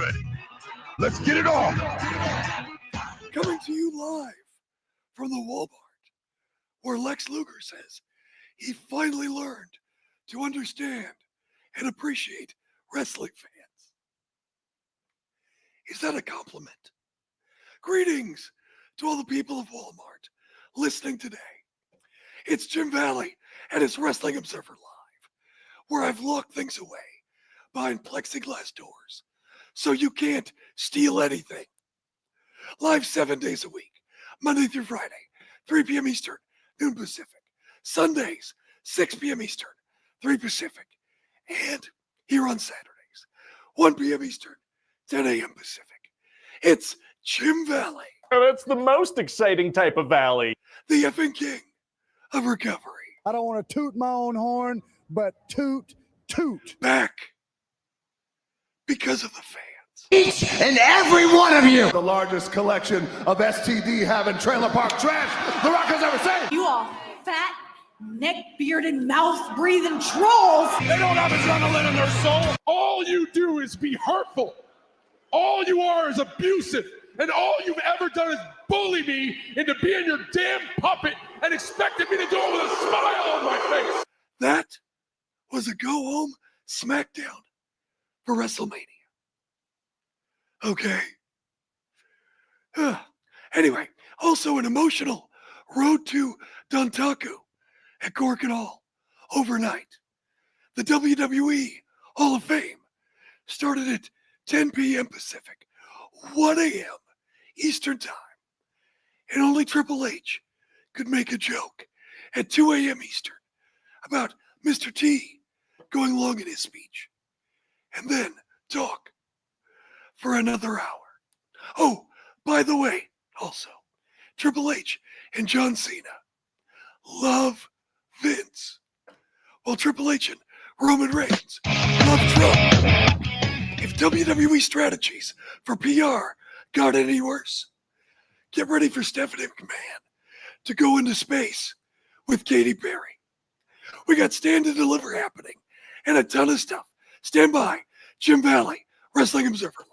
ready. Let's get it on. Coming to you live from the Walmart, where Lex Luger says he finally learned to understand and appreciate wrestling fans. Is that a compliment? Greetings to all the people of Walmart listening today. It's Jim Valley and his Wrestling Observer Live, where I've locked things away behind plexiglass doors so you can't steal anything. Live 7 days a week, Monday through Friday, 3 p.m. Eastern, noon Pacific. Sundays, 6 p.m. Eastern, 3 Pacific. And here on Saturdays, 1 p.m. Eastern, 10 a.m. Pacific. It's Jim Valley. That's the most exciting type of valley. The effing king of recovery. I don't want to toot my own horn, but toot. Back because of the fans. Each and every one of you. The largest collection of STD having trailer park trash The Rock has ever seen. You all fat, neck-bearded, mouth-breathing trolls. They don't have adrenaline in their soul. All you do is be hurtful. All you are is abusive. And all you've ever done is bully me into being your damn puppet and expected me to do it with a smile on my face. That was a go-home SmackDown for Wrestlemania. Okay. Anyway, also an emotional road to Dontaku at Cork and Hall overnight. The WWE Hall of Fame started at 10 p.m. Pacific, 1 a.m. Eastern Time, and only Triple H could make a joke at 2 a.m. Eastern about Mr. T going long in his speech, and then talk for another hour. Oh, by the way, also, Triple H and John Cena love Vince, while Triple H and Roman Reigns love Trump. If WWE strategies for PR got any worse, get ready for Stephanie McMahon to go into space with Katy Perry. We got Stand and Deliver happening and a ton of stuff. Stand by. Jim Valley, Wrestling Observer Live.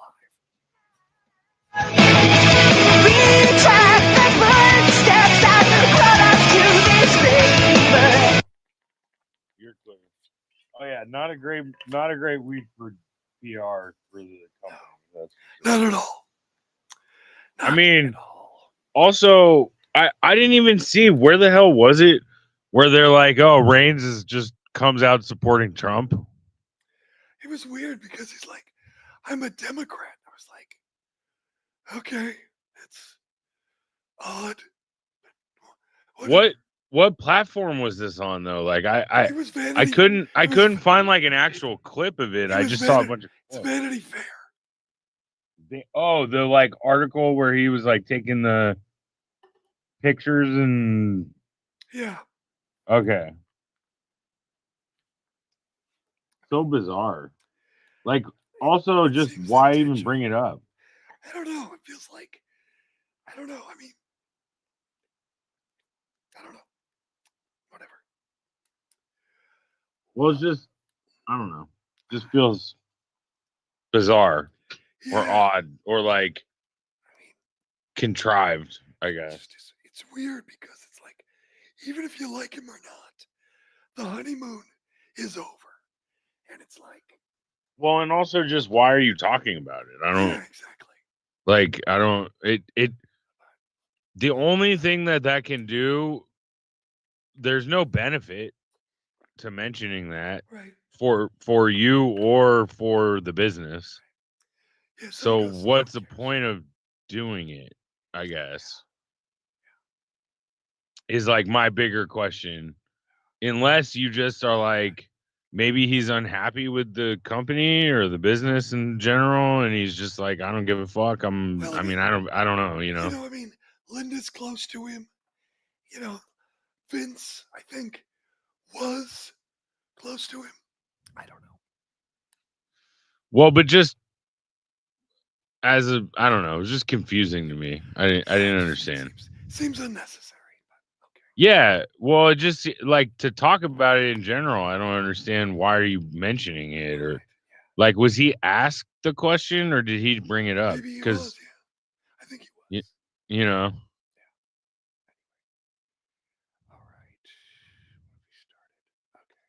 You're clear. Oh yeah, not a great week for PR for the company. That's Not at all. I mean, also, I didn't even see where the hell was it where they're like, oh, Reigns is just comes out supporting Trump. It was weird because he's like, I'm a Democrat. I was like, okay, it's odd. What platform was this on though? Like It was Vanity. I couldn't find like an actual clip of it. I just saw a bunch of It's Vanity Fair. the like article where he was like taking the pictures and Yeah. okay. So bizarre. Like also just why even bring it up? I don't know. It feels like, I don't know. I mean, I don't know. Whatever. Well, it's just I don't know. Just feels bizarre or Yeah. odd or like I mean, contrived, I guess. it's weird because it's like, even if you like him or not, the honeymoon is over. And it's like, Well, and also just why are you talking about it? I don't yeah, exactly. like I don't it the only thing that can do there's no benefit to mentioning that Right. for you or for the business. Yeah, So goes, what's the "Who cares?" point of doing it, I guess? Is like my bigger question. Unless you just are like maybe he's unhappy with the company or the business in general and he's just like I don't give a fuck. Well, I mean I don't know, you know. I mean, Linda's close to him. You know, Vince, I think, was close to him. I don't know. Well, but just I don't know, it was just confusing to me. I didn't understand. Seems unnecessary. But okay. Yeah, well, it just like to talk about it in general. I don't understand why are you mentioning it or Like, was he asked the question or did he bring it up? Maybe he Because was, yeah. I think he was. you know, All right. We started. Okay.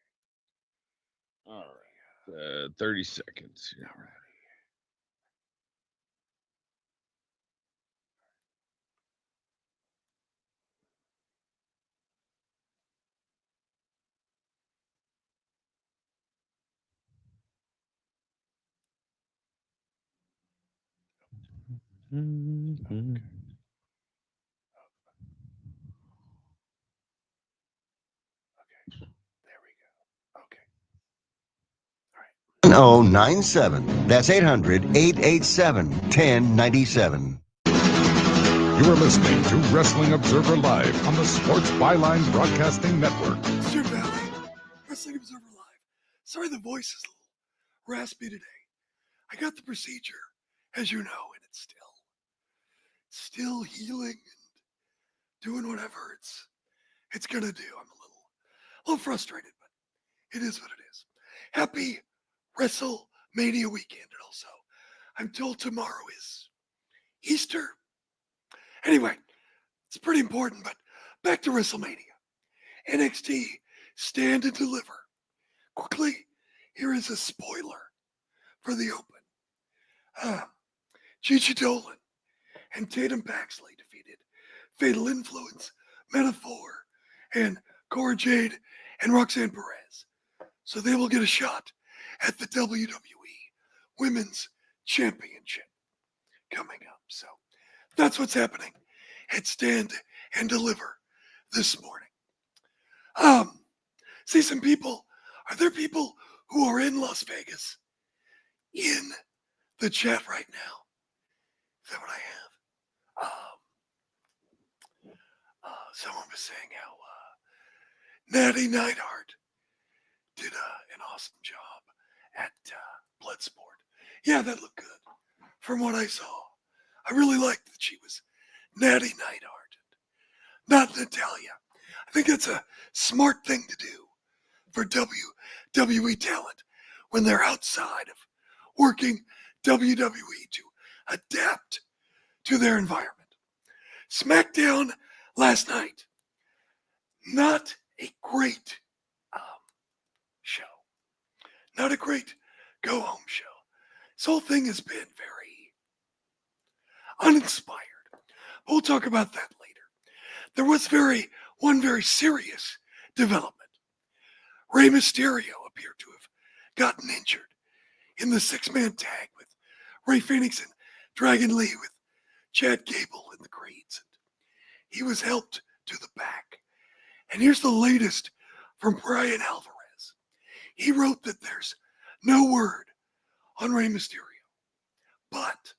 all right, 30 seconds. All right. 1097. That's 800-887-1097. You're listening to Wrestling Observer Live on the Sports Byline Broadcasting Network. Mr. Valley, Wrestling Observer Live. Sorry the voice is a little raspy today. I got the procedure, as you know, and it's still healing and doing whatever it's gonna do. I'm a little frustrated, but it is what it is. Happy WrestleMania weekend, and also I'm told tomorrow is Easter. Anyway, it's pretty important, but back to WrestleMania. NXT Stand and Deliver. Quickly, here is a spoiler for the Open. Gigi Dolan and Tatum Paxley defeated Fatal Influence, Metaphor, and Cora Jade and Roxanne Perez. So they will get a shot at the WWE Women's Championship coming up. So that's what's happening at Stand and Deliver this morning. See some people. Are there people who are in Las Vegas in the chat right now? Is that what I have? Someone was saying how Natty Neidhart did an awesome job at Bloodsport. Yeah, that looked good from what I saw. I really liked that she was Natty Neidhart, not Natalia. I think that's a smart thing to do for WWE talent when they're outside of working WWE to adapt to their environment. SmackDown last night, not a great show. Not a great go-home show. This whole thing has been very uninspired. We'll talk about that later. There was one very serious development. Rey Mysterio appeared to have gotten injured in the six-man tag with Rey Fenix and Dragon Lee with Chad Gable in the Creeds. He was helped to the back. And here's the latest from Brian Alvarez. He wrote that there's no word on Rey Mysterio, but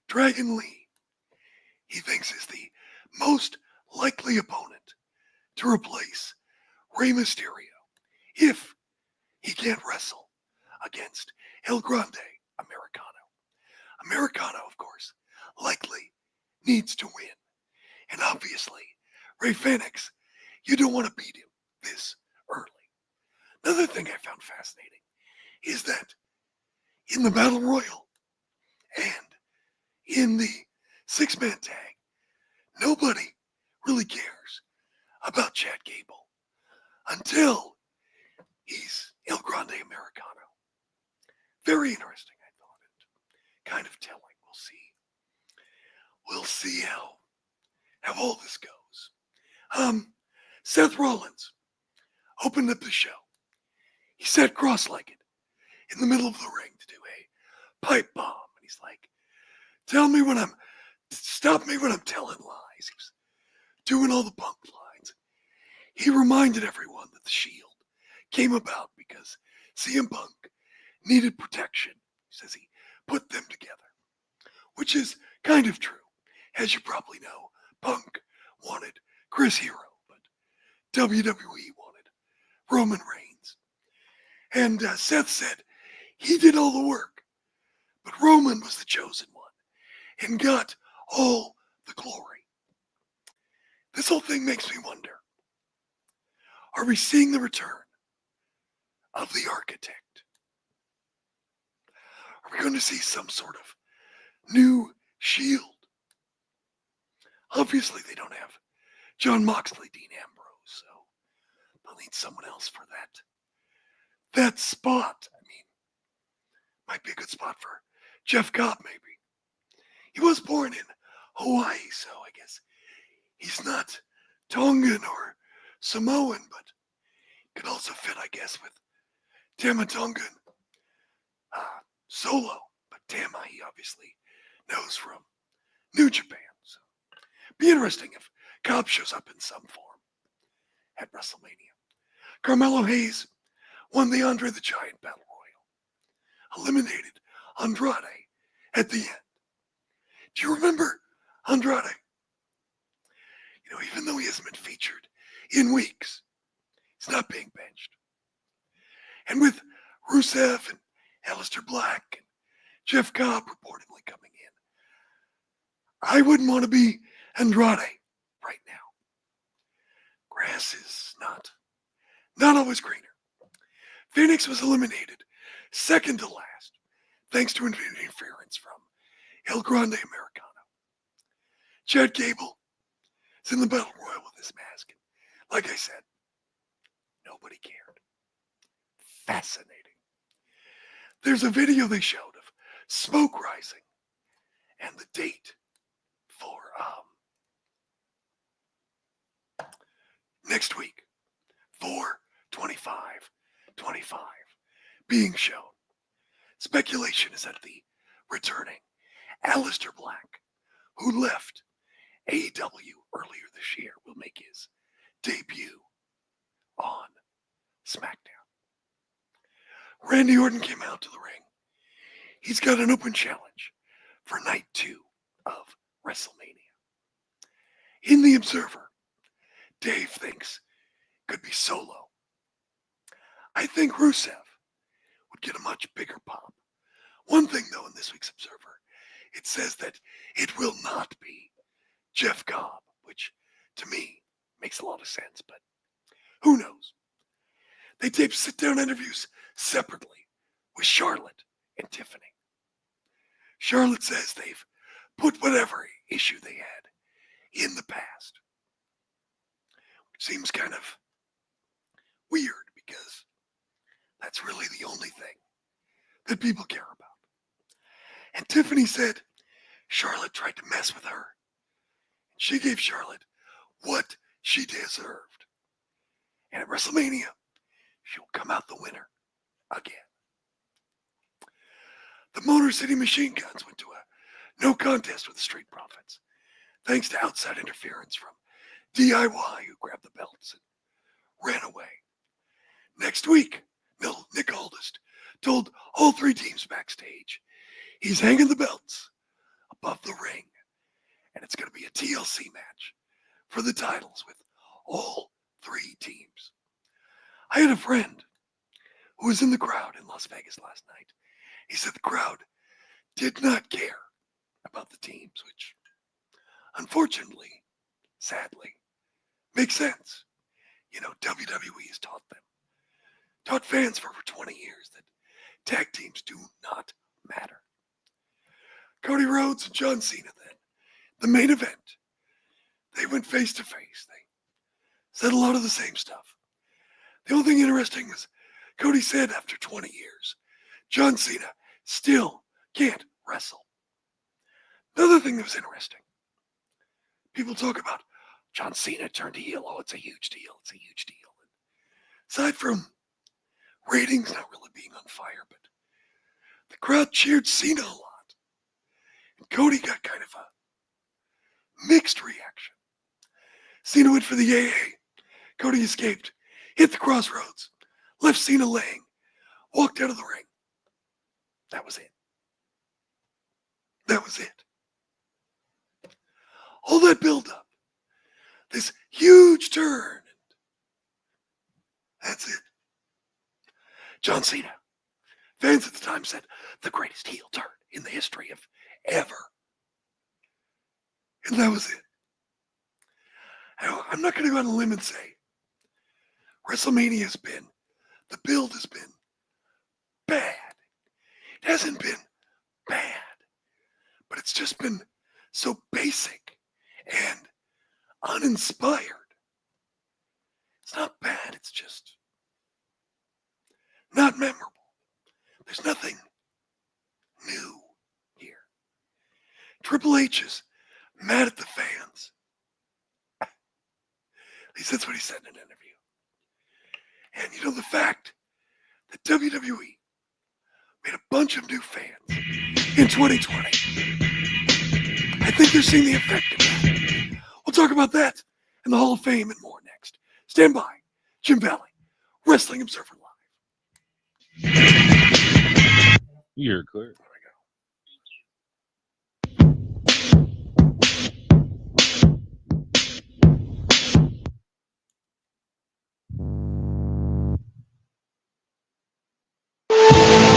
Dragon Lee, he thinks, is the most likely opponent to replace Rey Mysterio if he can't wrestle against El Grande Americano. Americano, of course, likely needs to win. And obviously, Rey Fenix, you don't want to beat him this early. Another thing I found fascinating is that in the Battle Royal and in the six-man tag, nobody really cares about Chad Gable until he's El Grande Americano. Very interesting, I thought, and kind of telling. We'll see how all this goes. Seth Rollins opened up the show. He sat cross-legged in the middle of the ring to do a pipe bomb. And he's like, stop me when I'm telling lies. He was doing all the Punk lines. He reminded everyone that the Shield came about because CM Punk needed protection. He says he put them together, which is kind of true. As you probably know, Punk wanted Chris Hero, but WWE wanted Roman Reigns. And Seth said he did all the work, but Roman was the chosen one and got all the glory. This whole thing makes me wonder, are we seeing the return of the architect? Are we going to see some sort of new Shield? Obviously, they don't have John Moxley, Dean Ambrose, so they'll need someone else for that spot. I mean, might be a good spot for Jeff Cobb, maybe. He was born in Hawaii, so I guess he's not Tongan or Samoan, but could also fit, I guess, with Tama Tongan Solo. But Tama, he obviously knows from New Japan. So be interesting if Cobb shows up in some form at WrestleMania. Carmelo Hayes won the Andre the Giant Battle Royal, eliminated Andrade at the end. Do you remember Andrade? You know, even though he hasn't been featured in weeks, he's not being benched. And with Rusev and Aleister Black and Jeff Cobb reportedly coming in, I wouldn't want to be Andrade right now. Grass is not always greener. Phoenix was eliminated second to last, thanks to interference from El Grande Americano. Chad Gable is in the Battle Royal with his mask. And like I said, nobody cared. Fascinating. There's a video they showed of smoke rising and the date for next week, 4/25/25, being shown. Speculation is that the returning Aleister Black, who left AEW earlier this year, will make his debut on SmackDown. Randy Orton came out to the ring. He's got an open challenge for night 2 of WrestleMania. In the Observer, Dave thinks could be Solo. I think Rusev would get a much bigger pop. One thing, though, in this week's Observer, it says that it will not be Jeff Cobb, which to me makes a lot of sense, but who knows? They tape sit-down interviews separately with Charlotte and Tiffany. Charlotte says they've put whatever issue they had in the past, which seems kind of weird because that's really the only thing that people care about. And Tiffany said Charlotte tried to mess with her. She gave Charlotte what she deserved. And at WrestleMania, she'll come out the winner again. The Motor City Machine Guns went to a no contest with the Street Profits, thanks to outside interference from DIY, who grabbed the belts and ran away. Next week, Nick Aldist told all 3 teams backstage he's hanging the belts above the ring, and it's going to be a TLC match for the titles with all 3 teams. I had a friend who was in the crowd in Las Vegas last night. He said the crowd did not care about the teams, which unfortunately, sadly, makes sense. You know, WWE has taught fans for over 20 years that tag teams do not matter. Cody Rhodes and John Cena then, the main event, they went face to face. They said a lot of the same stuff. The only thing interesting was Cody said after 20 years, John Cena still can't wrestle. Another thing that was interesting, people talk about John Cena turned heel. Oh, it's a huge deal. It's a huge deal. And aside from ratings not really being on fire, but the crowd cheered Cena a lot. And Cody got kind of a mixed reaction. Cena went for the AA. Cody escaped, hit the crossroads, left Cena laying, walked out of the ring. That was it. That was it. All that build-up, this huge turn, that's it. John Cena, fans at the time said, the greatest heel turn in the history of ever. And that was it. Now, I'm not going to go on a limb and say WrestleMania the build has been bad. It hasn't been bad, but it's just been so basic and uninspired. It's not bad, it's just not memorable. There's nothing new here. Triple H is mad at the fans. At least that's what he said in an interview. And you know, the fact that WWE made a bunch of new fans in 2020, I think they're seeing the effect of that. We'll talk about that and the Hall of Fame and more next. Stand by. Jim Valley, Wrestling Observer Live. You're clear.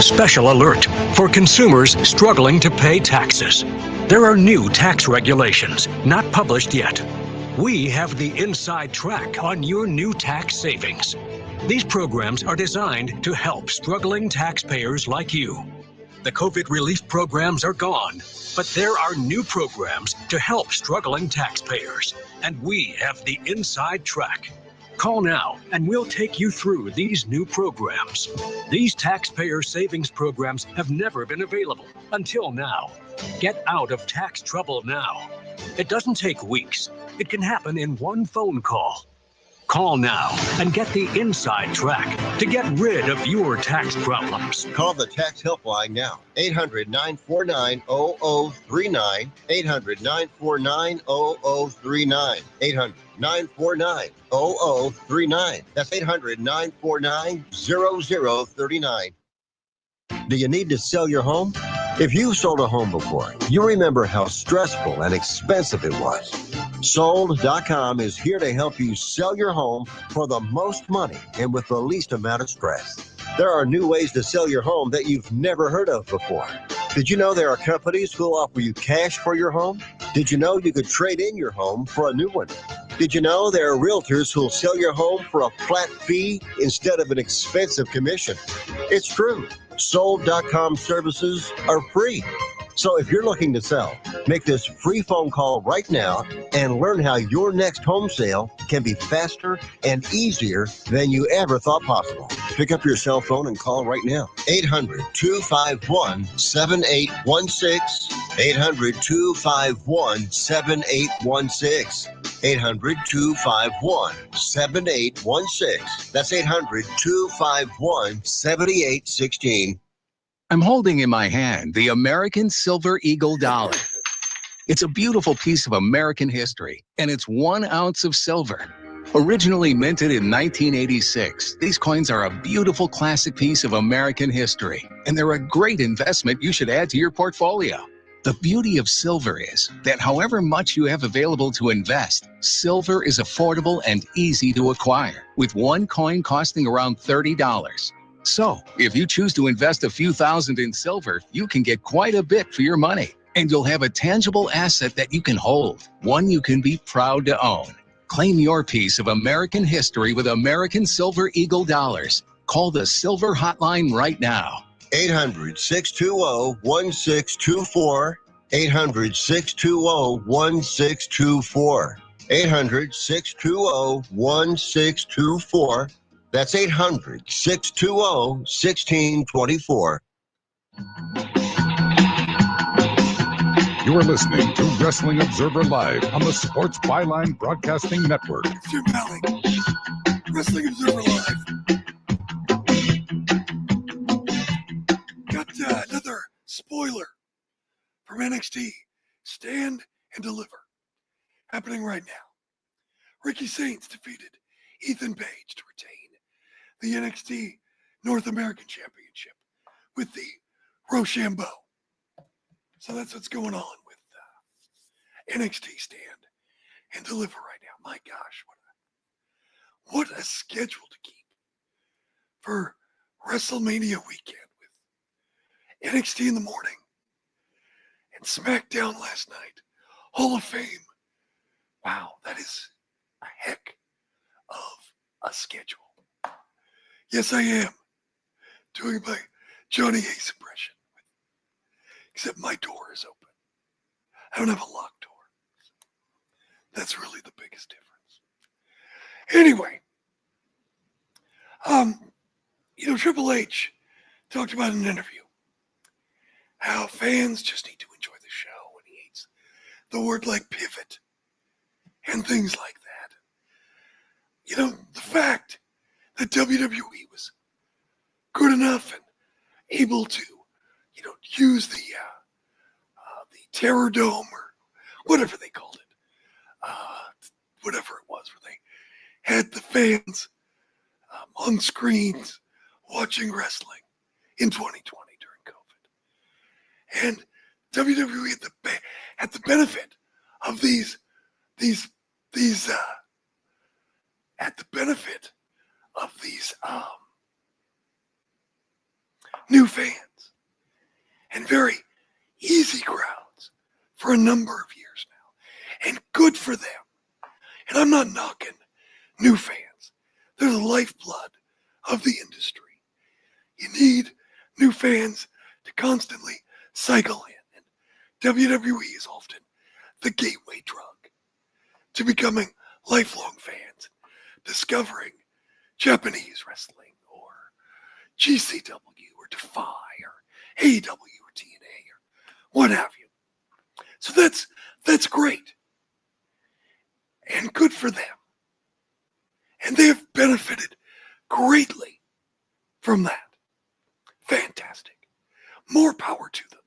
Special alert for consumers struggling to pay taxes. There are new tax regulations, not published yet. We have the inside track on your new tax savings. These programs are designed to help struggling taxpayers like you. The COVID relief programs are gone, but there are new programs to help struggling taxpayers, and we have the inside track. Call now and we'll take you through these new programs. These taxpayer savings programs have never been available until now. Get out of tax trouble now. It doesn't take weeks. It can happen in one phone call. Call now and get the inside track to get rid of your tax problems. Call the tax helpline now. 800-949-0039. 800-949-0039. 800-949-0039. That's 800-949-0039. Do you need to sell your home? If you've sold a home before, you remember how stressful and expensive it was. Sold.com is here to help you sell your home for the most money and with the least amount of stress. There are new ways to sell your home that you've never heard of before. Did you know there are companies who will offer you cash for your home? Did you know you could trade in your home for a new one? Did you know there are realtors who'll sell your home for a flat fee instead of an expensive commission? It's true. Sold.com services are free. So if you're looking to sell, make this free phone call right now and learn how your next home sale can be faster and easier than you ever thought possible. Pick up your cell phone and call right now. 800-251-7816. 800-251-7816. 800-251-7816. That's 800-251-7816. I'm holding in my hand the American Silver Eagle dollar. It's a beautiful piece of American history, and it's 1 ounce of silver. Originally minted in 1986, these coins are a beautiful classic piece of American history, and they're a great investment you should add to your portfolio. The beauty of silver is that however much you have available to invest, silver is affordable and easy to acquire, with one coin costing around $30. So, if you choose to invest a few thousand in silver, you can get quite a bit for your money. And you'll have a tangible asset that you can hold, one you can be proud to own. Claim your piece of American history with American Silver Eagle dollars. Call the Silver Hotline right now. 800-620-1624. 800-620-1624. 800-620-1624. That's 800-620-1624. You are listening to Wrestling Observer Live on the Sports Byline Broadcasting Network. Jim Valley, Wrestling Observer Live. Got another spoiler from NXT Stand and Deliver happening right now. Ricky Saints defeated Ethan Page to retain the NXT North American Championship with the Rochambeau. So that's what's going on with NXT Stand and Deliver right now. My gosh, what a schedule to keep for WrestleMania weekend with NXT in the morning and SmackDown last night. Hall of Fame. Wow, that is a heck of a schedule. Yes, I am doing my Johnny Ace impression. except my door is open. I don't have a locked door. That's really the biggest difference. Anyway, Triple H talked about in an interview how fans just need to enjoy the show, and he hates the word like pivot and things like that. The fact that WWE was good enough and able to, use the Terror Dome or whatever they called it, whatever it was, where they had the fans on screens watching wrestling in 2020 during COVID. And WWE had the benefit of these new fans and very easy crowds for a number of years now. And good for them. And I'm not knocking new fans. They're the lifeblood of the industry. You need new fans to constantly cycle in. And WWE is often the gateway drug to becoming lifelong fans, discovering Japanese wrestling or GCW or Defy or AEW or TNA or what have you. So that's great and good for them. And they have benefited greatly from that. Fantastic. More power to them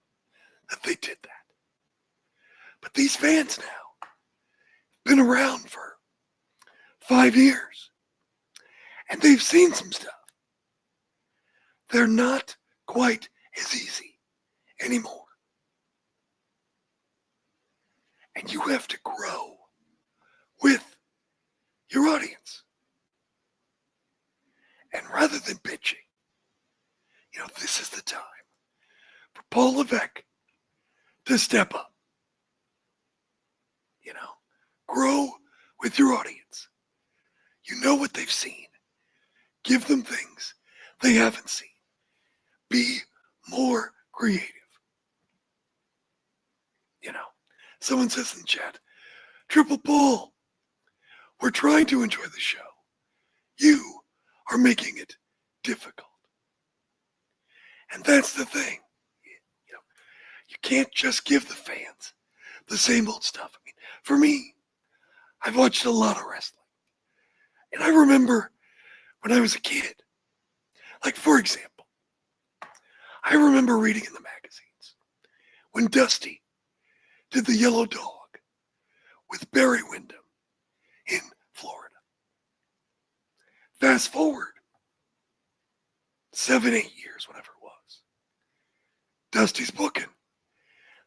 that they did that. But these fans now have been around for 5 years and they've seen some stuff. They're not quite as easy anymore. And you have to grow with your audience. And rather than bitching, this is the time for Paul Levesque to step up. Grow with your audience. You know what they've seen. Give them things they haven't seen. Be more creative. Someone says in the chat, Triple Paul, we're trying to enjoy the show. You are making it difficult. And that's the thing. You can't just give the fans the same old stuff. I mean, for me, I've watched a lot of wrestling. And I remember when I was a kid, like for example, I remember reading in the magazines when Dusty did the Yellow Dog with Barry Windham in Florida. Fast forward 7-8 years, whatever it was. Dusty's booking.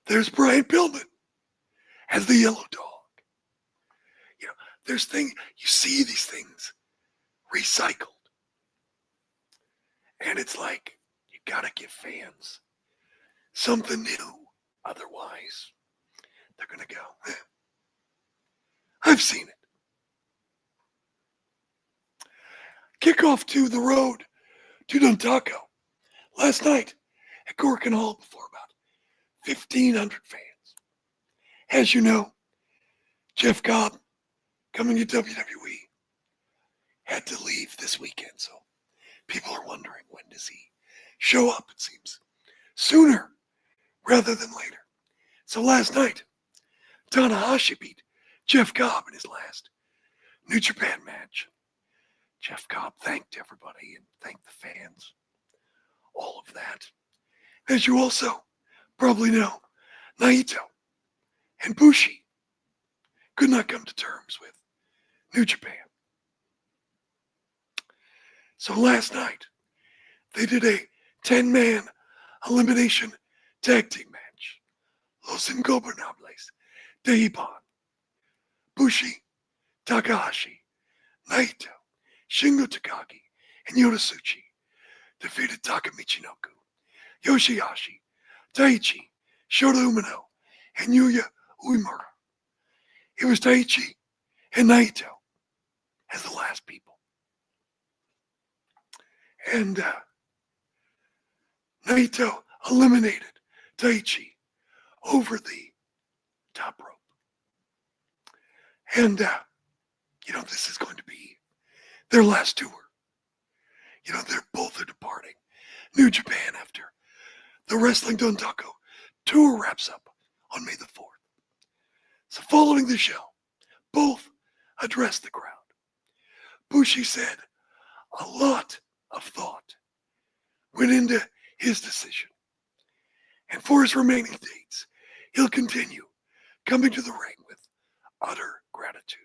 There's Brian Pillman as the Yellow Dog. You see these things recycled. And it's like, you gotta give fans something new. Otherwise, they're gonna go, I've seen it. Kickoff to the road to Dontaku last night at Gorkin Hall before about 1,500 fans. As you know, Jeff Cobb, coming to WWE, had to leave this weekend, so people are wondering, when does he show up? It seems sooner rather than later. So last night, Tanahashi beat Jeff Cobb in his last New Japan match. Jeff Cobb thanked everybody and thanked the fans. All of that. As you also probably know, Naito and Bushi could not come to terms with New Japan. So last night, they did a 10-man elimination tag team match. Los Ingobernables de Ipan, Bushi, Takahashi, Naito, Shingo Takagi, and Yodatsuchi defeated Taka Michinoku, Yoshihashi, Taichi, Shota Umino, and Yuya Uemura. It was Taichi and Naito as the last people. And Naito eliminated Taichi over the top rope. And, this is going to be their last tour. They're both departing New Japan after the Wrestling Dontaku tour wraps up on May the 4th. So following the show, both addressed the crowd. Bushi said a lot of thought went into his decision. And for his remaining dates, he'll continue coming to the ring with utter gratitude.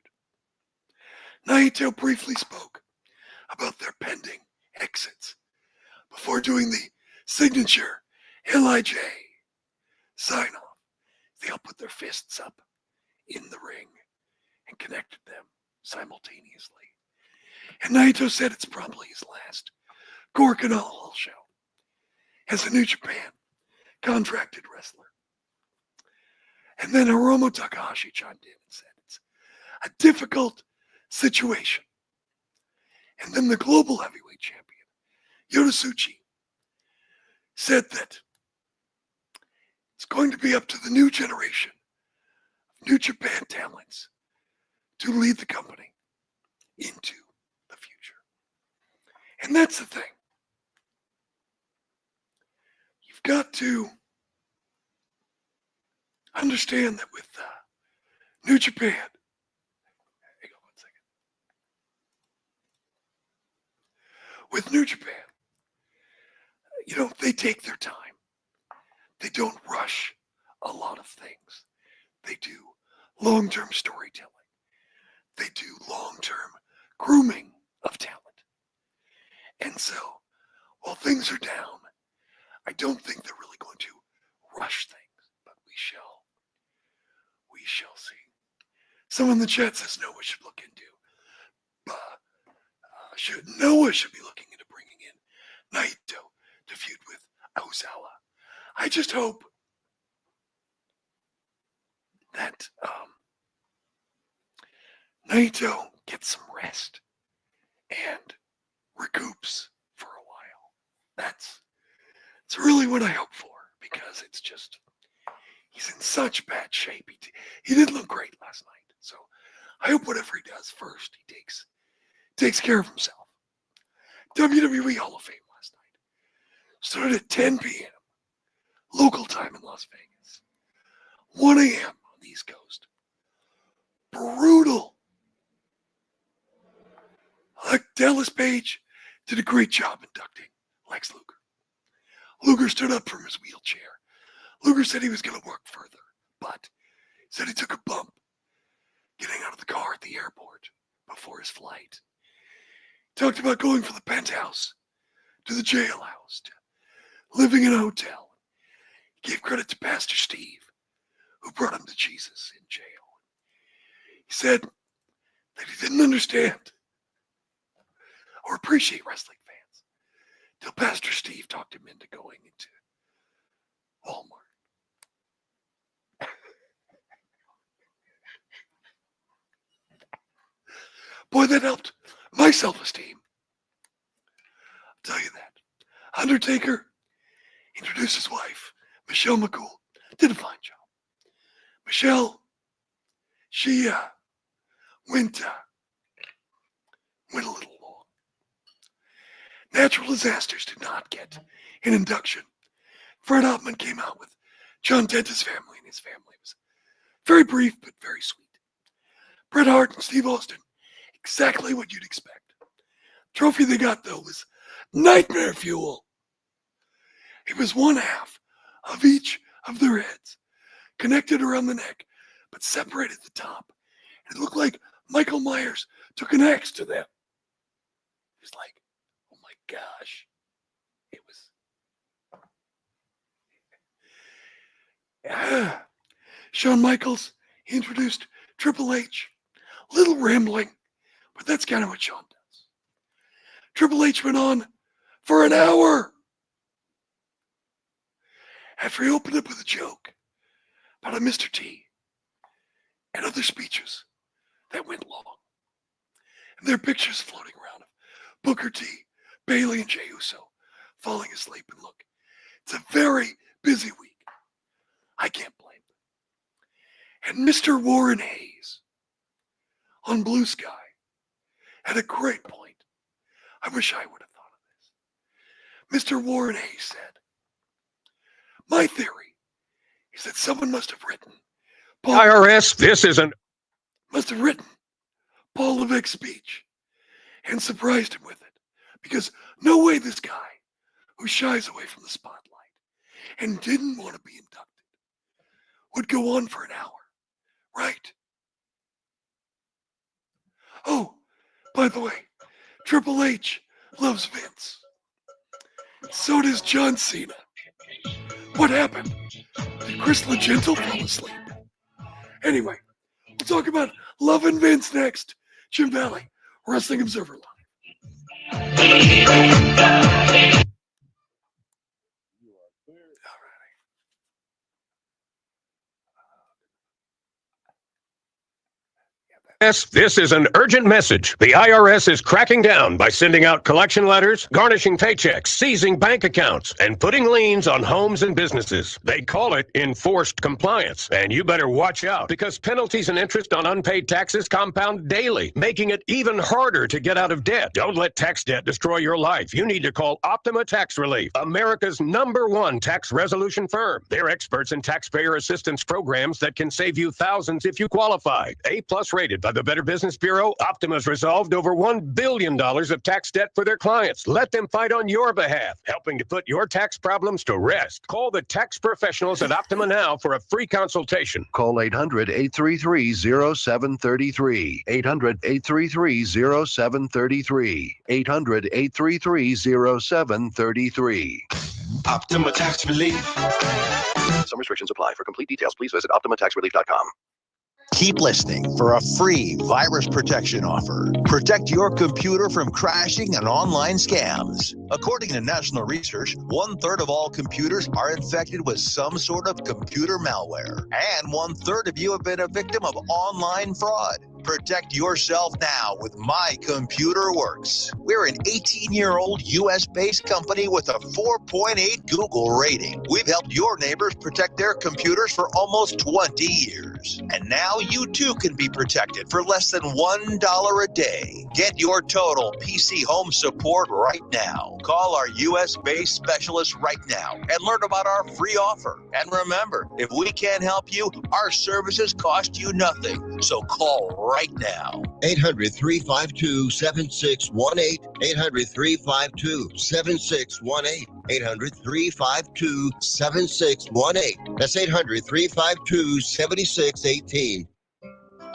Naito briefly spoke about their pending exits before doing the signature LIJ sign-off. They all put their fists up in the ring and connected them simultaneously. And Naito said it's probably his last Gorgon Hall show as a New Japan contracted wrestler. And then Hiromu Takahashi chimed in and said it's a difficult situation. And then the global heavyweight champion, Yoda said that it's going to be up to the new generation of New Japan talents to lead the company into the future. And that's the thing. You've got to understand that with New Japan, hang on one second. With New Japan, they take their time. They don't rush a lot of things. They do long-term storytelling. They do long-term grooming of talent. And so, while things are down, I don't think they're really going to rush things, but we shall see. Someone in the chat says Noah should look into. Noah should be looking into bringing in Naito to feud with Ozawa. I just hope that Naito gets some rest and recoups for a while. That's really what I hope for, because it's just, he's in such bad shape. He didn't look great last night. So I hope whatever he does first, he takes care of himself. WWE Hall of Fame last night started at 10 p.m. local time in Las Vegas. 1 a.m. on the East Coast. Brutal. Like Dallas Page did a great job inducting Lex Luger. Luger stood up from his wheelchair. Luger said he was going to work further, but said he took a bump getting out of the car at the airport before his flight. Talked about going from the penthouse to the jailhouse, to living in a hotel. He gave credit to Pastor Steve, who brought him to Jesus in jail. He said that he didn't understand or appreciate wrestling fans till Pastor Steve talked him into going into Walmart. Boy, that helped my self-esteem. I'll tell you that. Undertaker introduced his wife, Michelle McCool. Did a fine job. Michelle, she went a little long. Natural disasters did not get an induction. Fred Ottman came out with John Tenta's family, and his family was very brief but very sweet. Bret Hart and Steve Austin, exactly what you'd expect. Trophy they got, though, was nightmare fuel. It was one half of each of their heads, connected around the neck, but separated at the top. It looked like Michael Myers took an axe to them. It was like, oh my gosh. It was... Shawn Michaels, he introduced Triple H. Little rambling, but that's kind of what Shawn does. Triple H went on for an hour after he opened up with a joke about a Mr. T and other speeches that went long. And there are pictures floating around of Booker T, Bailey, and Jey Uso falling asleep. And look, it's a very busy week I can't blame them. And Mr. Warren Hayes on Blue Sky had a great point. I wish I would have thought of this. Mr. Warren Hayes said, my theory is that someone must have written IRS, this isn't. Must have written Paul Levesque's speech and surprised him with it. Because no way this guy who shies away from the spotlight and didn't want to be inducted would go on for an hour, right? Oh, by the way, Triple H loves Vince. So does John Cena. What happened? Did Chris LeGentle fall asleep? Anyway, we'll talk about Love and Vince next. Jim Valley, Wrestling Observer Live. This is an urgent message. The IRS is cracking down by sending out collection letters, garnishing paychecks, seizing bank accounts, and putting liens on homes and businesses. They call it enforced compliance. And you better watch out because penalties and interest on unpaid taxes compound daily, making it even harder to get out of debt. Don't let tax debt destroy your life. You need to call Optima Tax Relief, America's #1 tax resolution firm. They're experts in taxpayer assistance programs that can save you thousands if you qualify. A+ rated by the Better Business Bureau, Optima's resolved over $1 billion of tax debt for their clients. Let them fight on your behalf, helping to put your tax problems to rest. Call the tax professionals at Optima now for a free consultation. Call 800-833-0733. 800-833-0733. 800-833-0733. Optima Tax Relief. Some restrictions apply. For complete details, please visit OptimaTaxRelief.com. Keep listening for a free virus protection offer. Protect your computer from crashing and online scams. According to national research, 1/3 of all computers are infected with some sort of computer malware. And 1/3 of you have been a victim of online fraud. Protect yourself now with My Computer Works. We're an 18-year-old U.S.-based company with a 4.8 Google rating. We've helped your neighbors protect their computers for almost 20 years. And now you too can be protected for less than $1 a day. Get your total PC home support right now. Call our U.S.-based specialist right now and learn about our free offer. And remember, if we can't help you, our services cost you nothing. So call right now. 800-352-7618. 800-352-7618. 800-352-7618. That's 800-352-7618.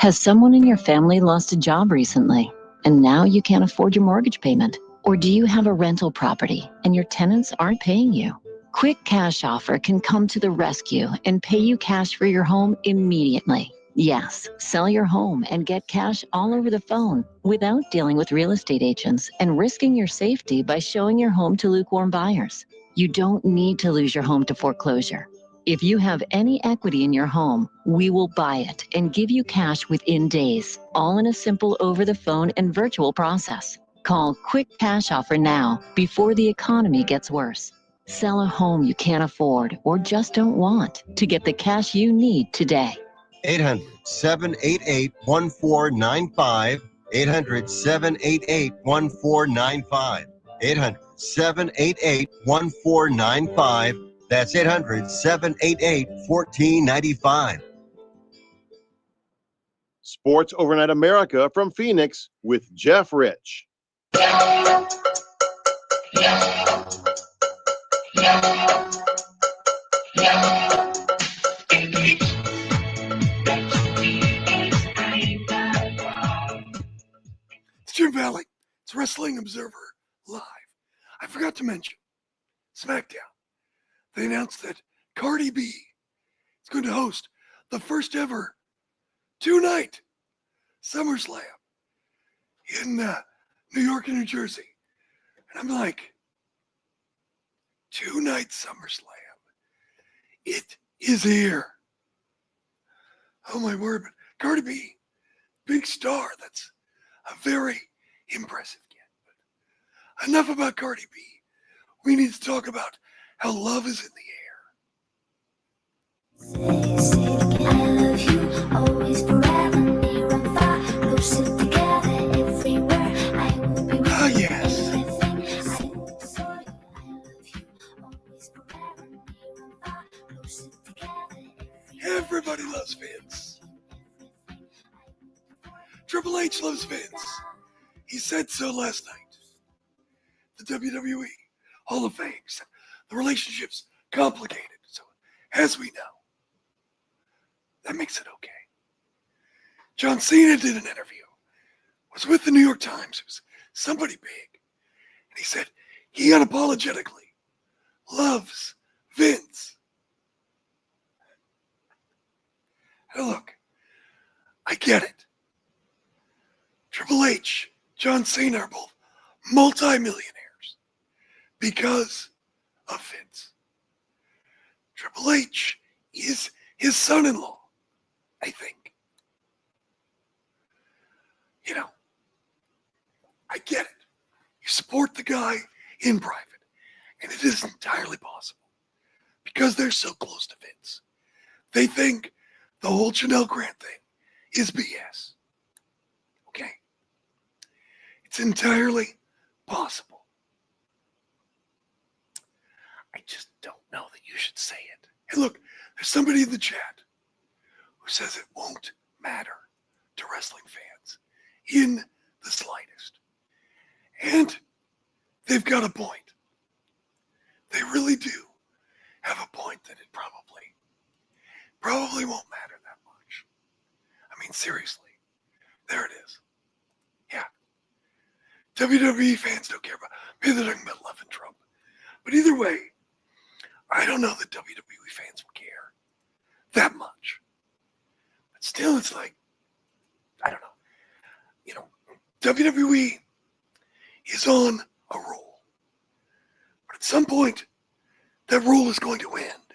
Has someone in your family lost a job recently and now you can't afford your mortgage payment? Or do you have a rental property and your tenants aren't paying you? Quick Cash Offer can come to the rescue and pay you cash for your home immediately. Yes, sell your home and get cash all over the phone without dealing with real estate agents and risking your safety by showing your home to lukewarm buyers. You don't need to lose your home to foreclosure. If you have any equity in your home, we will buy it and give you cash within days, all in a simple over-the-phone and virtual process. Call Quick Cash Offer now before the economy gets worse. Sell a home you can't afford or just don't want to get the cash you need today. 800-788-1495. 800-788-1495. 800-788-1495. That's 800-788-1495. Sports Overnight America from Phoenix with Jeff Rich. It's Jim Valley. It's Wrestling Observer Live. I forgot to mention SmackDown. They announced that Cardi B is going to host the first ever two-night SummerSlam in New York and New Jersey. And I'm like, two-night SummerSlam. It is here. Oh my word, but Cardi B, big star. That's a very impressive kid. But enough about Cardi B. We need to talk about how love is in the Everybody loves Vince. Triple H loves Vince. He said so last night. The WWE Hall of Fame said the relationship's complicated. So, as we know, that makes it okay. John Cena did an interview. Was with the New York Times. It was somebody big. And he said he unapologetically loves Vince. Now look, I get it. Triple H, John Cena are both multi-millionaires because of Vince. Triple H is his son-in-law, I think. You know, I get it. You support the guy in private, and it is entirely possible because they're so close to Vince. They think the whole Janelle Grant thing is BS. Okay? It's entirely possible. I just don't know that you should say it. Hey, look, there's somebody in the chat who says it won't matter to wrestling fans in the slightest. And they've got a point. They really do have a point that it probably won't matter that much. I mean, seriously, there it is. Yeah. WWE fans don't care about, maybe they're talking about love and Trump. But either way, I don't know that WWE fans will care that much. But still, it's like, I don't know. You know, WWE is on a roll. But at some point, that roll is going to end.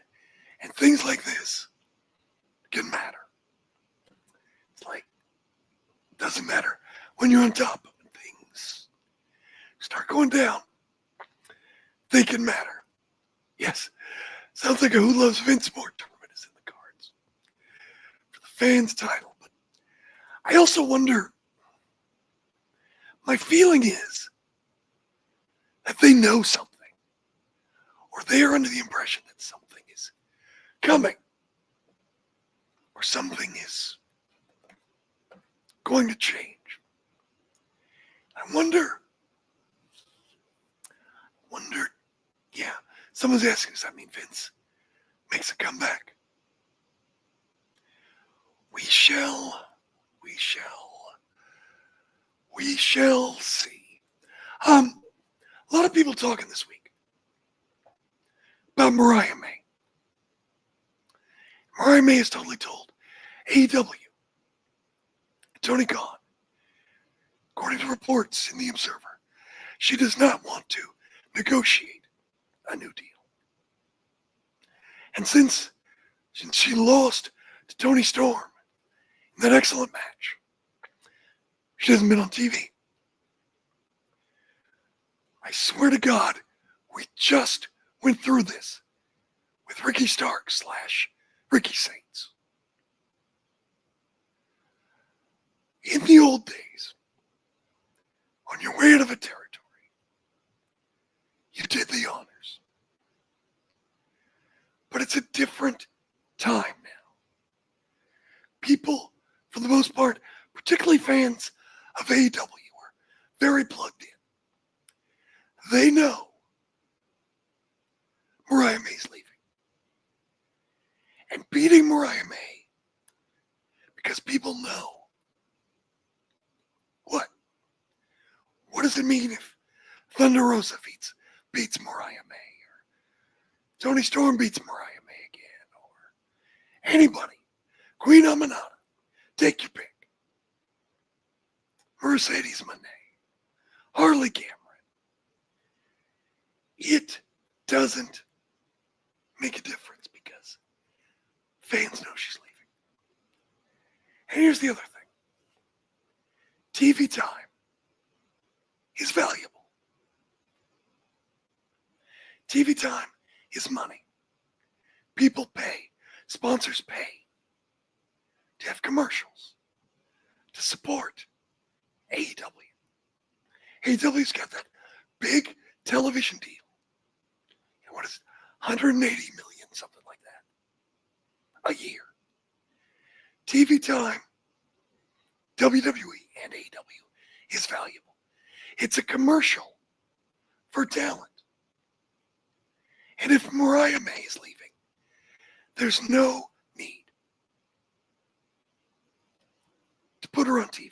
And things like this can matter. It's like, it doesn't matter when you're on top. When things start going down, they can matter. Yes, sounds like a Who Loves Vince More tournament is in the cards for the fans title. But I also wonder, my feeling is that they know something, or they are under the impression that something is coming, or something is going to change. I wonder, yeah, someone's asking, does that mean Vince makes a comeback? We shall see. A lot of people talking this week about Mariah May. Mariah May has totally told AEW, Tony Khan, according to reports in the Observer, she does not want to negotiate a new deal. And since she lost to Toni Storm in that excellent match, she hasn't been on TV. I swear to God, we just went through this with Ricky Stark / Ricky Saints. In the old days, on your way out of a territory, you did the honors. But it's a different time now. People, for the most part, particularly fans of AEW, are very plugged in. They know Mariah May's leaving. And beating Mariah May, because people know what? What does it mean if Thunder Rosa beats Mariah May, or Toni Storm beats Mariah May again, or anybody, Queen Amanada, take your pick. Mercedes Moné, Harley Cameron. It doesn't make a difference because fans know she's leaving. And here's the other thing. TV time is valuable. TV time is money. People pay, sponsors pay to have commercials, to support AEW. AEW's got that big television deal. You know, what is it? 180 million, something like that, a year. TV time, WWE and AEW is valuable. It's a commercial for talent. And if Mariah May is leaving, there's no need to put her on TV.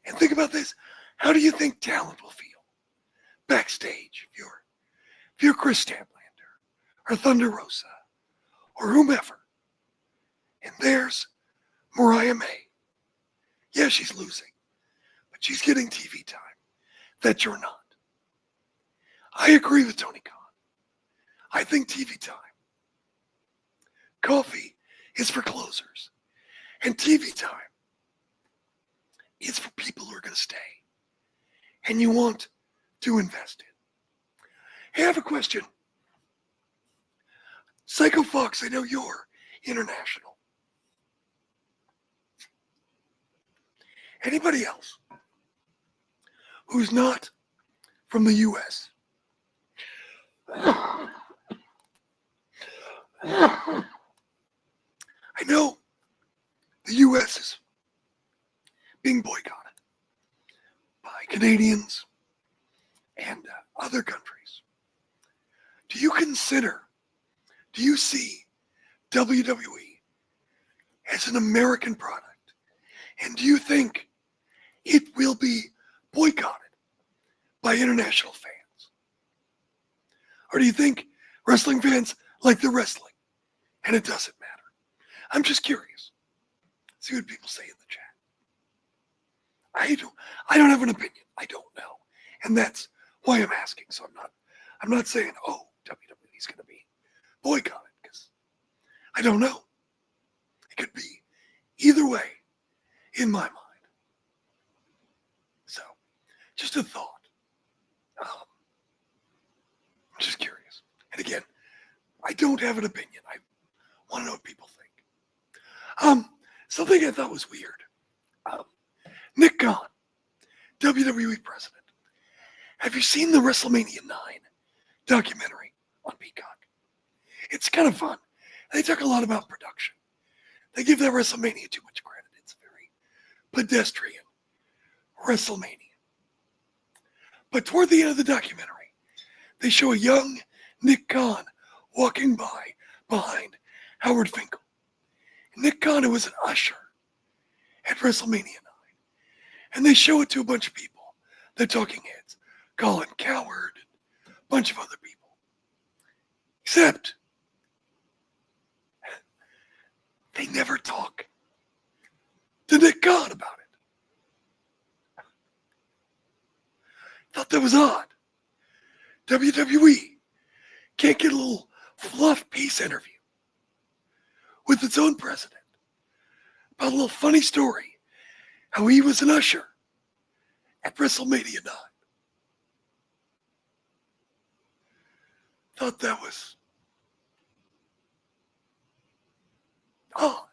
And think about this. How do you think talent will feel backstage if you're Chris Stanlander or Thunder Rosa or whomever? And there's Mariah May. Yeah, she's losing, but she's getting TV time that you're not. I agree with Tony Khan. I think TV time, coffee is for closers, and TV time is for people who are going to stay, and you want to invest in. Hey, I have a question. Psycho Fox, I know you're international. Anybody else who's not from the U.S.? I know the U.S. is being boycotted by Canadians and other countries. Do you see WWE as an American product? And do you think it will be boycotted by international fans? Or do you think wrestling fans like the wrestling and it doesn't matter? I'm just curious. See what people say in the chat. I don't have an opinion. I don't know. And that's why I'm asking. So I'm not saying, oh, WWE's going to be boycotted, because I don't know. It could be either way in my mind. So, just a thought. I'm just curious. And again, I don't have an opinion. I want to know what people think. Something I thought was weird. Nick Khan, WWE president. Have you seen the WrestleMania 9 documentary on Peacock? It's kind of fun. They talk a lot about production. They give that WrestleMania too much credit. It's very pedestrian WrestleMania. But toward the end of the documentary, they show a young Nick Khan walking by behind Howard Finkel. Nick Khan, who was an usher at WrestleMania 9. And they show it to a bunch of people. They're talking heads. Colin Cowherd, and a bunch of other people. Except they never talk to Nick Khan about it. Thought that was odd. WWE can't get a little fluff piece interview with its own president about a little funny story, how he was an usher at WrestleMania 9. Thought that was odd.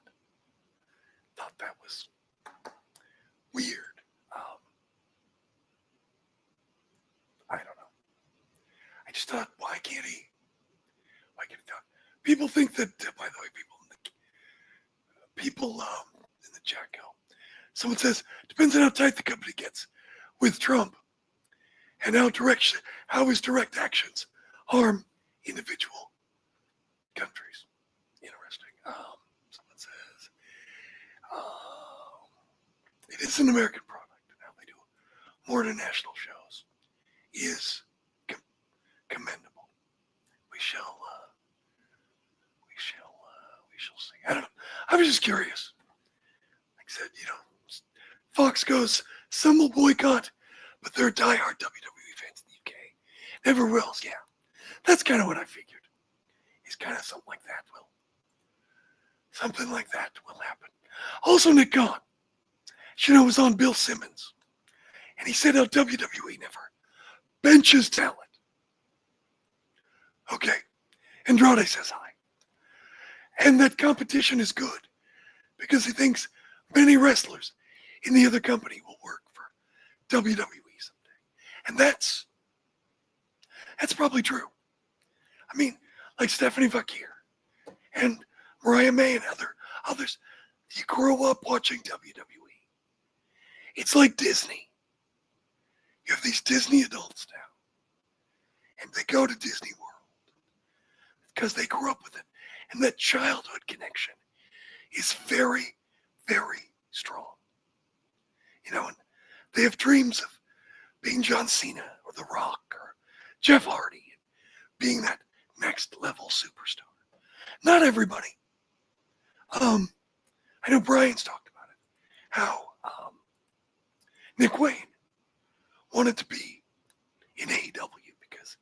Thought that was weird. I don't know. I just thought, why can't he talk? People think that, by the way, people in the chat go. Someone says, depends on how tight the company gets with Trump and how his direct actions harm individual countries. Interesting. Someone says, it is an American product, and how they do more international shows is commendable. We shall see. I don't know. I was just curious. Like I said, Fox goes, some will boycott, but they're diehard WWE fans in the UK. Never will. Yeah. That's kind of what I figured. It's kind of something like that will happen. Also, Nick Khan, was on Bill Simmons. And he said how WWE never benches talent. Okay. Andrade says hi. And that competition is good because he thinks many wrestlers in the other company will work for WWE someday. And that's probably true. I mean, like Stephanie Fakir and Mariah May and others. You grow up watching WWE. It's like Disney. You have these Disney adults now, and they go to Disney World because they grew up with it, and that childhood connection is very, very strong. You know, and they have dreams of being John Cena or The Rock or Jeff Hardy, and being that next level superstar. Not everybody. I know Brian's talked about it, how Nick Wayne wanted to be in AEW because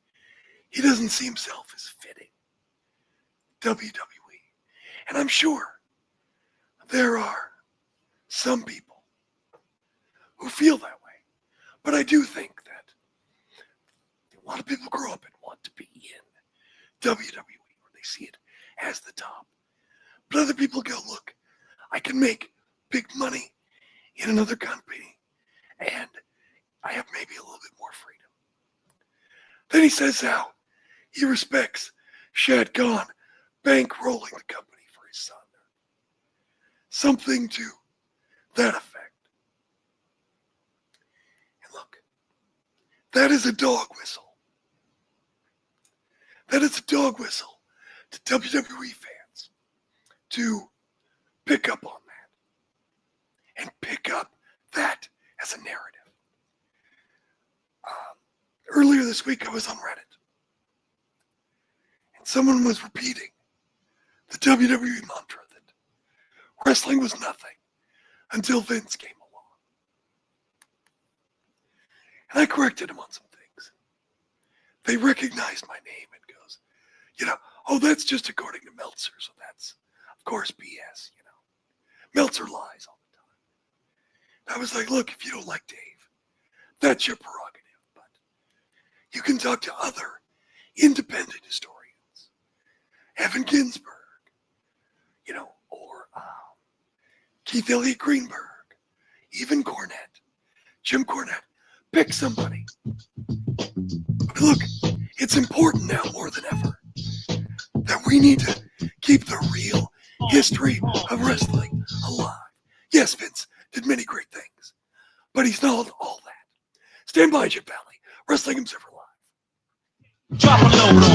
he doesn't see himself as fitting WWE. And I'm sure there are some people who feel that way. But I do think that a lot of people grow up and want to be in WWE, where they see it as the top. But other people go, look, I can make big money in another company, and I have maybe a little bit more freedom. Then he says how he respects Shad Khan bankrolling the company for his son. Something to that effect. And look, that is a dog whistle. That is a dog whistle to WWE fans to pick up on that and pick up that as a narrative. Earlier this week, I was on Reddit, and someone was repeating the WWE mantra that wrestling was nothing until Vince came along. And I corrected him on some things. They recognized my name and goes, oh, that's just according to Meltzer, so that's, of course, BS, Meltzer lies all the time. And I was like, look, if you don't like Dave, that's your prerogative. You can talk to other independent historians, Evan Ginsberg, or Keith Elliott Greenberg, even Cornette, Jim Cornette. Pick somebody. But look, it's important now more than ever that we need to keep the real history of wrestling alive. Yes, Vince did many great things, but he's not all that. Stand by, Chip Valley. Wrestling Observer Live. Drop a load on him.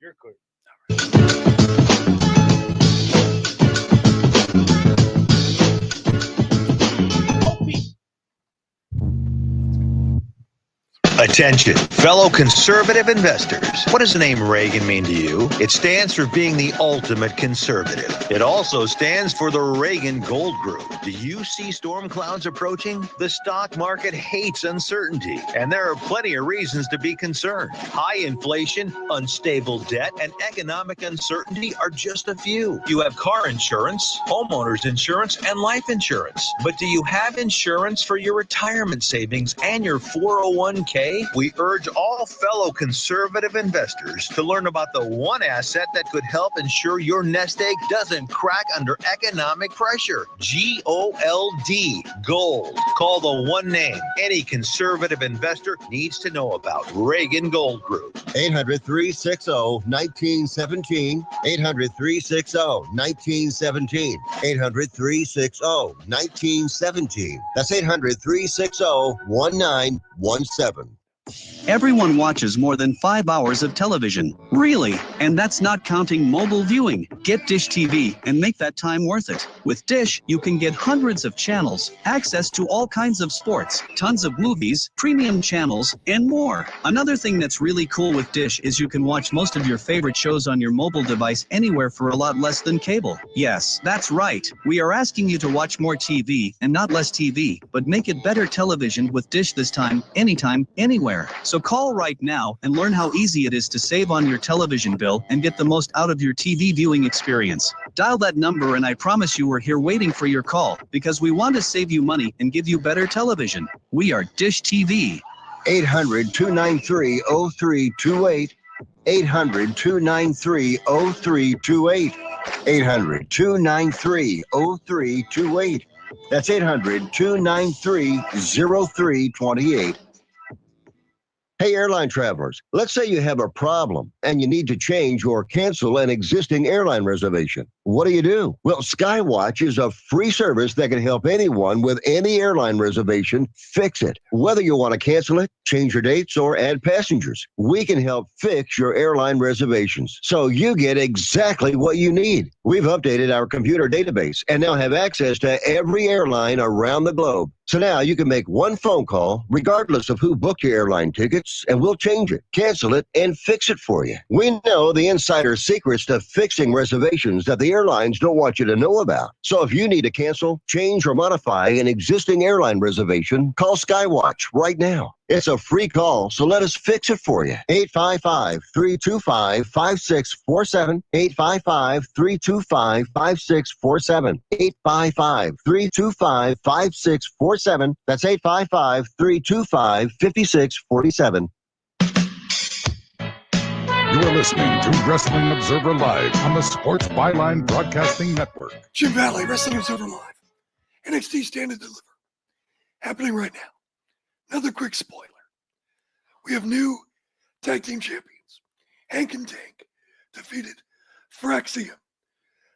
You're clear. Attention, fellow conservative investors. What does the name Reagan mean to you? It stands for being the ultimate conservative. It also stands for the Reagan Gold Group. Do you see storm clouds approaching? The stock market hates uncertainty, and there are plenty of reasons to be concerned. High inflation, unstable debt, and economic uncertainty are just a few. You have car insurance, homeowners insurance, and life insurance. But do you have insurance for your retirement savings and your 401k? We urge all fellow conservative investors to learn about the one asset that could help ensure your nest egg doesn't crack under economic pressure. GOLD, gold. Call the one name any conservative investor needs to know about. Reagan Gold Group. 800-360-1917. 800-360-1917. 800-360-1917. That's 800-360-1917. Everyone watches more than 5 hours of television. Really? And that's not counting mobile viewing. Get Dish TV and make that time worth it. With Dish, you can get hundreds of channels, access to all kinds of sports, tons of movies, premium channels, and more. Another thing that's really cool with Dish is you can watch most of your favorite shows on your mobile device anywhere for a lot less than cable. Yes, that's right. We are asking you to watch more TV and not less TV, but make it better television with Dish this time, anytime, anywhere. So call right now and learn how easy it is to save on your television bill and get the most out of your TV viewing experience. Dial that number and I promise you we're here waiting for your call because we want to save you money and give you better television. We are Dish TV. 800-293-0328. 800-293-0328. 800-293-0328. That's 800-293-0328. Hey, airline travelers, let's say you have a problem and you need to change or cancel an existing airline reservation. What do? Well, Skywatch is a free service that can help anyone with any airline reservation fix it. Whether you want to cancel it, change your dates, or add passengers, we can help fix your airline reservations so you get exactly what you need. We've updated our computer database and now have access to every airline around the globe. So now you can make one phone call, regardless of who booked your airline tickets, and we'll change it, cancel it, and fix it for you. We know the insider secrets to fixing reservations that the airlines don't want you to know about. So if you need to cancel, change, or modify an existing airline reservation, call Skywatch right now. It's a free call, so let us fix it for you. 855-325-5647. 855-325-5647. 855-325-5647. That's 855-325-5647. You are listening to Wrestling Observer Live on the Sports Byline Broadcasting Network. Jim Valley, Wrestling Observer Live. NXT Stand and Deliver. Happening right now. Another quick spoiler. We have new tag team champions. Hank and Tank defeated Phyraxium.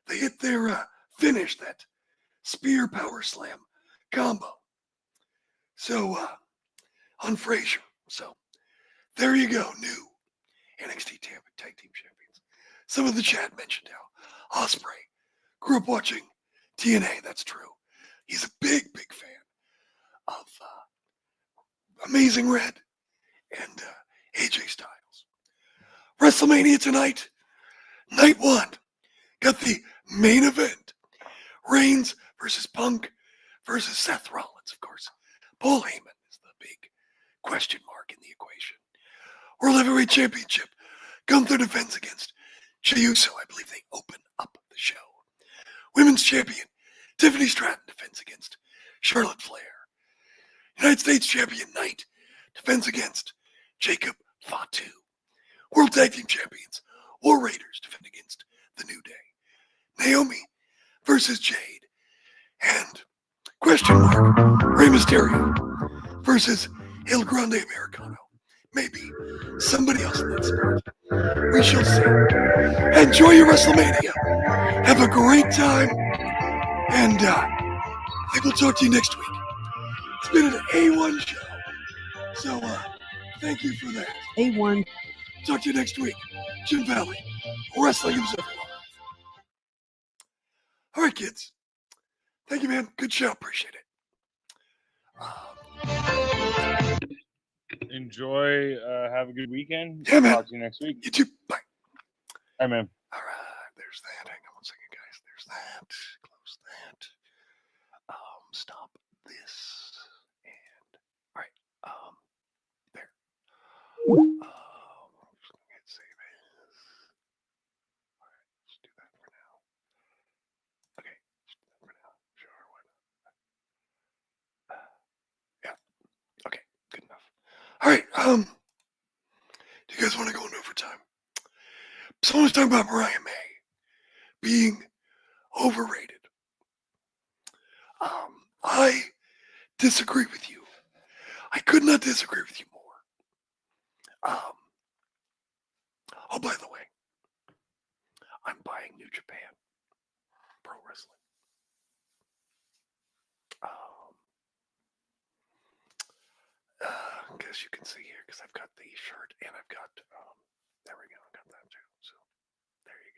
They hit their finish, that spear power slam combo. So, on Frazier. So, there you go. New NXT tag team champions. Some of the chat mentioned how Ospreay grew up watching TNA. That's true. He's a big fan of Amazing Red and AJ Styles. Wrestlemania tonight, night one. Got the main event. Reigns versus Punk versus Seth Rollins, of course. Paul Heyman is the big question mark in the equation. World Heavyweight Championship. Gunther defends against Jey Uso. I believe they open up the show. Women's Champion Tiffany Stratton defends against Charlotte Flair. United States Champion Knight defends against Jacob Fatu. World Tag Team Champions War Raiders defend against The New Day. Naomi versus Jade. And question mark Rey Mysterio versus Il Grande Americano. Maybe somebody else in that spot. We shall see. Enjoy your WrestleMania. Have a great time. And I think we'll talk to you next week. It's been an A1 show. So thank you for that. A1. Talk to you next week. Jim Valley, Wrestling Observer. All right, kids. Thank you, man. Good show. Appreciate it. Enjoy. Have a good weekend. Yeah, man. Talk to you next week. You too. Bye. Bye, man. All right. There's that. Hang on one second, guys. There's that. Close that. Stop this. And all right. There. I'm just gonna hit save as. All right. Let's do that for now. Okay. Let's do that for now. Sure. Why not? Yeah. Okay. Good enough. All right. Do you guys want to go into overtime? Someone's talking about Mariah May being overrated. I disagree with you. I could not disagree with you more. Oh, by the way, I'm buying New Japan Pro Wrestling. I guess you can see here because I've got the shirt and I've got, there we go, I got that too. So there you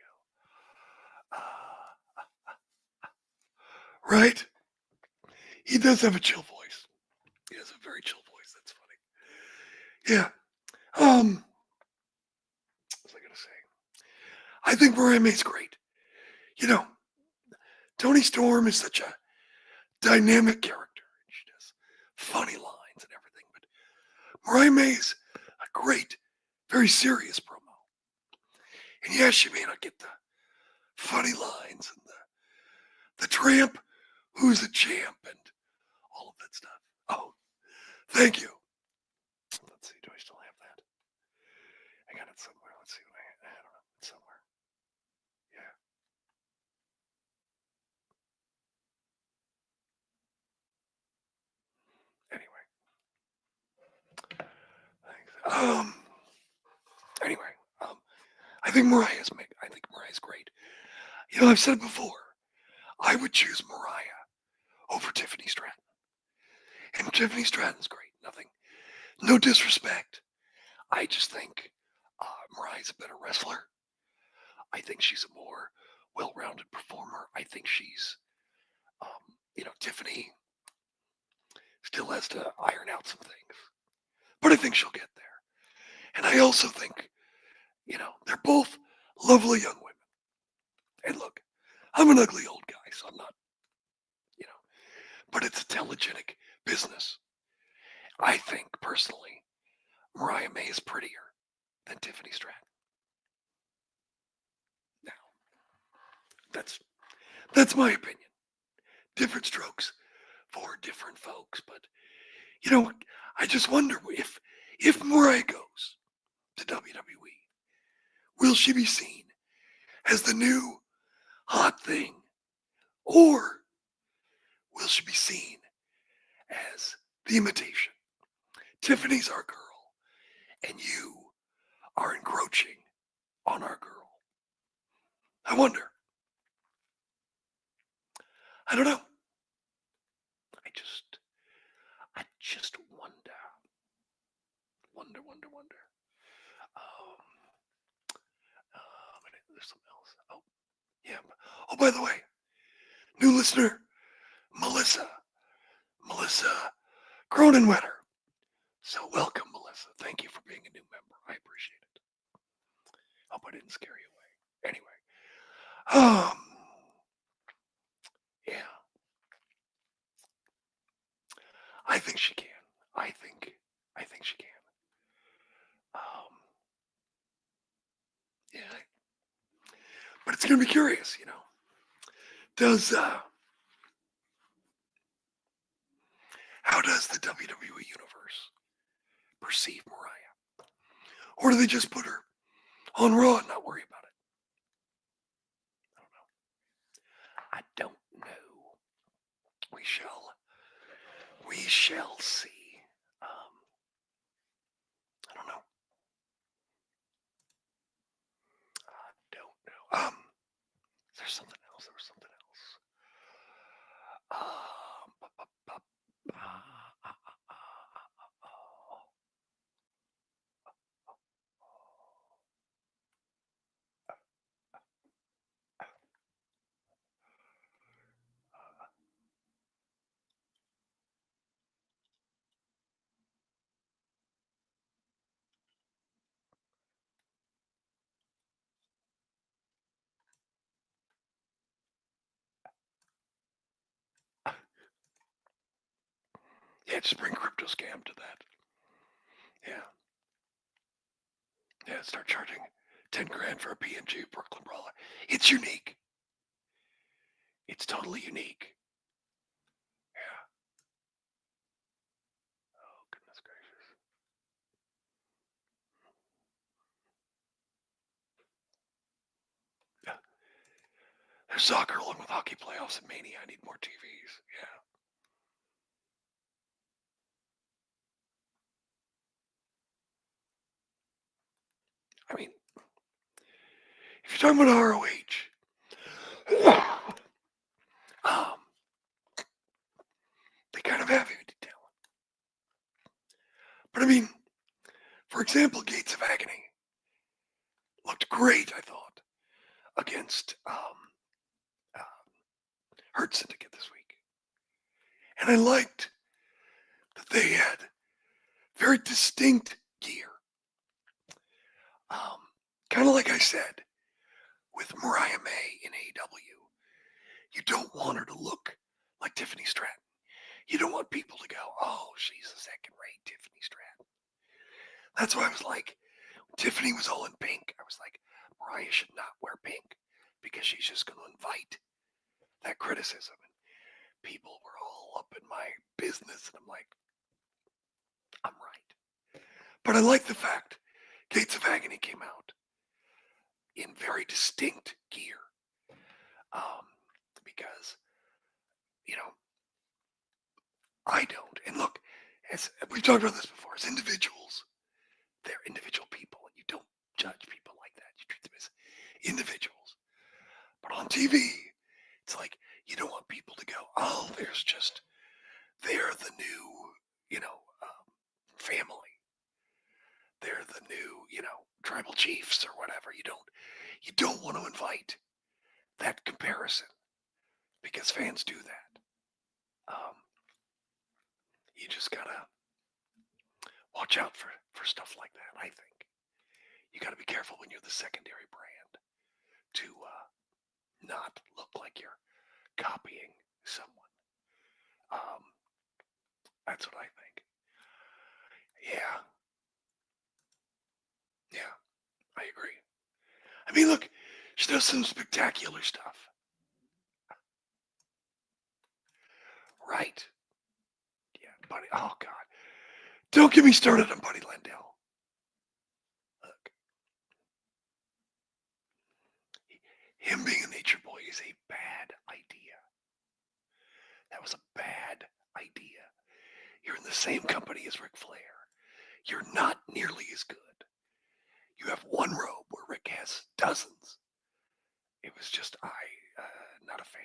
go. Right? He does have a chill voice. He has a very chill voice. That's funny. Yeah. What was I going to say? I think Mariah May's great. You know, Toni Storm is such a dynamic character. She does funny lines and everything. But Mariah May's a great, very serious promo. And yes, she may not get the funny lines and the tramp who's a champ and all of that stuff. Oh, thank you. Let's see, do I still have that? I got it somewhere. Let's see what I don't know. It's somewhere. Yeah. Anyway. Thanks. Anyway, I think Mariah's great. You know, I've said before, I would choose Mariah over Tiffany Stratton. And Tiffany Stratton's great. No disrespect. I just think Mariah's a better wrestler. I think she's a more well-rounded performer. I think she's, Tiffany still has to iron out some things. But I think she'll get there. And I also think, they're both lovely young women. And look, I'm an ugly old guy, so I'm not, but it's a telegenic business. I think, personally, Mariah May is prettier than Tiffany Stratton. Now, that's my opinion. Different strokes for different folks, but, I just wonder if Mariah goes to WWE, will she be seen as the new hot thing, or will she be seen as the imitation? Tiffany's our girl, and you are encroaching on our girl. I wonder. I don't know. I just wonder. Wonder. There's something else. Oh, yeah. Oh, by the way, new listener, Melissa Cronenwetter. So welcome, Melissa. Thank you for being a new member. I appreciate it. Hope I didn't scare you away. Anyway, yeah. I think she can. I think she can. Yeah. But it's gonna be curious, How does the WWE universe perceive Mariah? Or do they just put her on Raw and not worry about it? I don't know. We shall see. I don't know. There's something else. There was something else. Yeah, just bring crypto scam to that. Yeah, start charging 10 grand for a PNG Brooklyn Brawler. It's unique. It's totally unique. Yeah. Oh, goodness gracious. Yeah. There's soccer along with hockey playoffs and Mania. I need more TVs. Yeah. I mean, if you're talking about ROH, they kind of have heavy talent. But I mean, for example, Gates of Agony looked great, I thought, against Hurt Syndicate this week. And I liked that they had very distinct gear. Kind of like I said with Mariah May in AEW. You don't want her to look like Tiffany Stratton. You don't want people to go, oh, she's a second-rate Tiffany Stratton. That's why I was like, when Tiffany was all in pink, I was like, Mariah should not wear pink because she's just going to invite that criticism. And people were all up in my business, and I'm like, I'm right. But I like the fact Gates of Agony came out in very distinct gear. Because, I don't. And look, as we've talked about this before, as individuals, they're individual people, and you don't judge people like that. You treat them as individuals. But on TV, it's like you don't want people to go, oh, they're the new, family. They're the new, tribal chiefs or whatever. You don't want to invite that comparison because fans do that. You just gotta watch out for stuff like that. I think you gotta be careful when you're the secondary brand to not look like you're copying someone. That's what I think. Yeah, I agree. I mean, look, she does some spectacular stuff. Right. Yeah, Buddy. Oh, God. Don't get me started on Buddy Landell. Look. Him being a nature boy is a bad idea. That was a bad idea. You're in the same company as Ric Flair. You're not nearly as good. You have one robe where Rick has dozens. It was just, not a fan.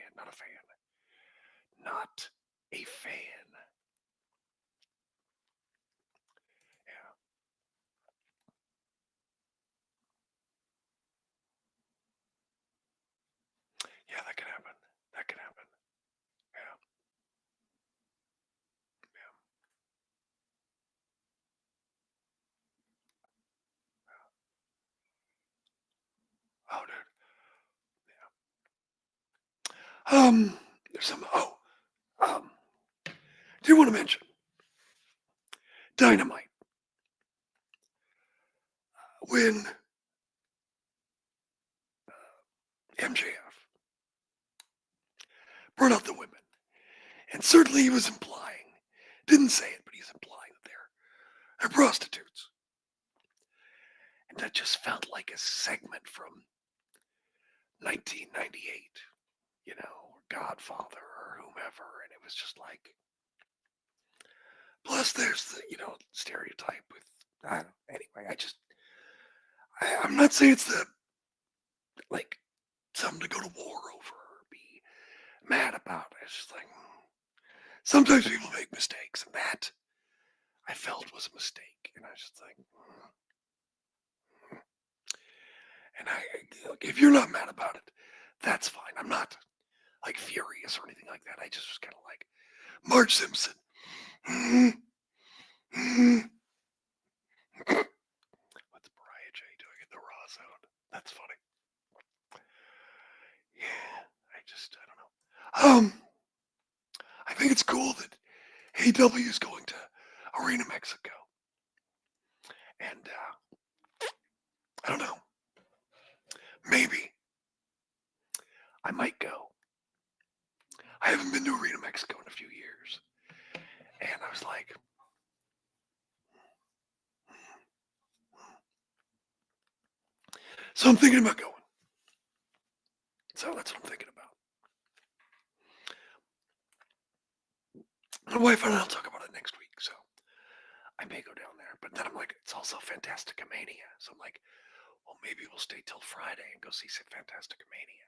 Yeah, that could happen. Oh, dude. There's some. Do you want to mention Dynamite? When MJF brought out the women, and certainly he was implying, didn't say it, but he's implying that they're prostitutes. And that just felt like a segment from 1998, or Godfather or whomever, and it was just like. Plus, there's the stereotype with anyway. I'm not saying it's something to go to war over or be mad about. It's just like sometimes people make mistakes, and that I felt was a mistake, and I was just like. And look, if you're not mad about it, that's fine. I'm not furious or anything like that. I just was kind of like Marge Simpson. What's Mariah J doing in the Raw zone? That's funny. Yeah, I don't know. I think it's cool that AEW is going to Arena Mexico. And I don't know. Maybe I might go. I haven't been to Arena Mexico in a few years. And I was like, so I'm thinking about going. So that's what I'm thinking about. My wife and I'll talk about it next week, so I may go down there. But then I'm like, it's also Fantasticamania. So I'm like, well, maybe we'll stay till Friday and go see some Fantasticamania.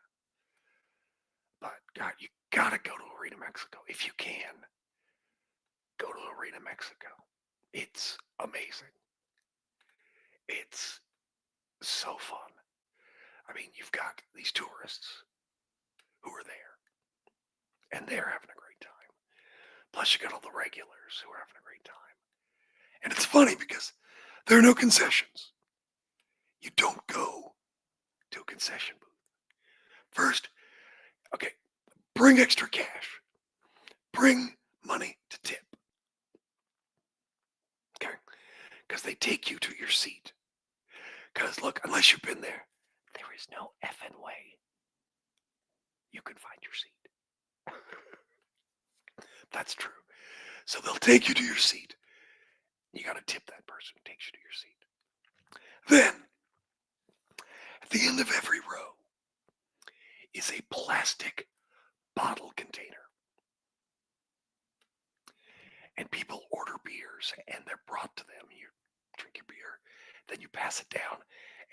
But God, you gotta go to Arena Mexico if you can. Go to Arena Mexico. It's amazing. It's so fun. I mean, you've got these tourists who are there, and they're having a great time. Plus, you got all the regulars who are having a great time. And it's funny because there are no concessions. You don't go to a concession booth. First, okay, bring extra cash. Bring money to tip. Okay? Because they take you to your seat. Because look, unless you've been there, there is no effing way you can find your seat. That's true. So they'll take you to your seat. You got to tip that person who takes you to your seat. Then, at the end of every row is a plastic bottle container. And people order beers and they're brought to them. You drink your beer, then you pass it down,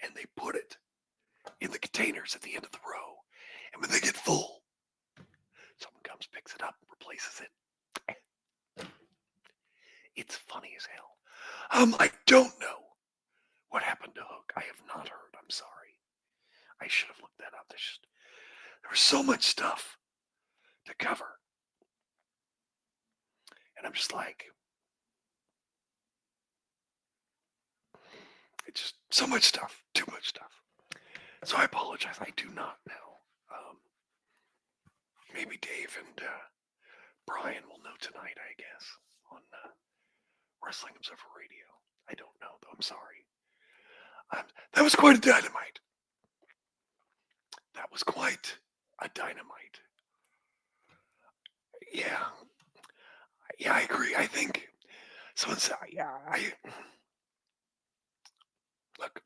and they put it in the containers at the end of the row. And when they get full, someone comes, picks it up, replaces it. It's funny as hell. I don't know what happened to Hook. I have not heard. I'm sorry. I should have looked that up. There was so much stuff to cover. And I'm just like, it's just so much stuff, too much stuff. So I apologize. I do not know. Maybe Dave and Brian will know tonight, I guess, on Wrestling Observer Radio. I don't know, though. I'm sorry. That was quite a dynamite. That was quite a dynamite. Yeah. Yeah, I agree. I think someone said, look.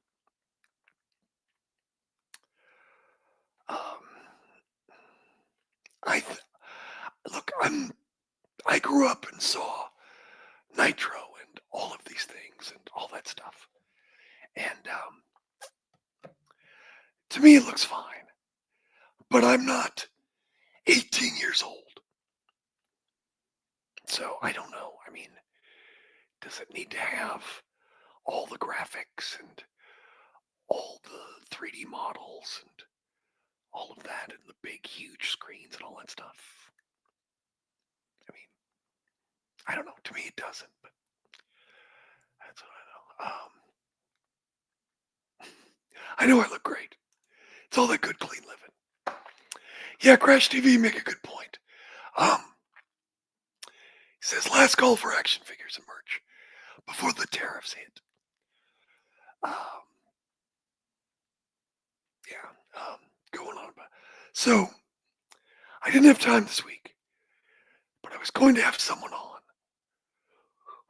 I grew up and saw Nitro and all of these things and all that stuff. And to me, it looks fine. But I'm not 18 years old. So I don't know. I mean, does it need to have all the graphics and all the 3D models and all of that and the big, huge screens and all that stuff? I mean, I don't know. To me, it doesn't, but that's what I know. I know I look great. It's all that good, clean living. Yeah, Crash TV make a good point. He says, last call for action figures and merch before the tariffs hit. Going on about. So, I didn't have time this week, but I was going to have someone on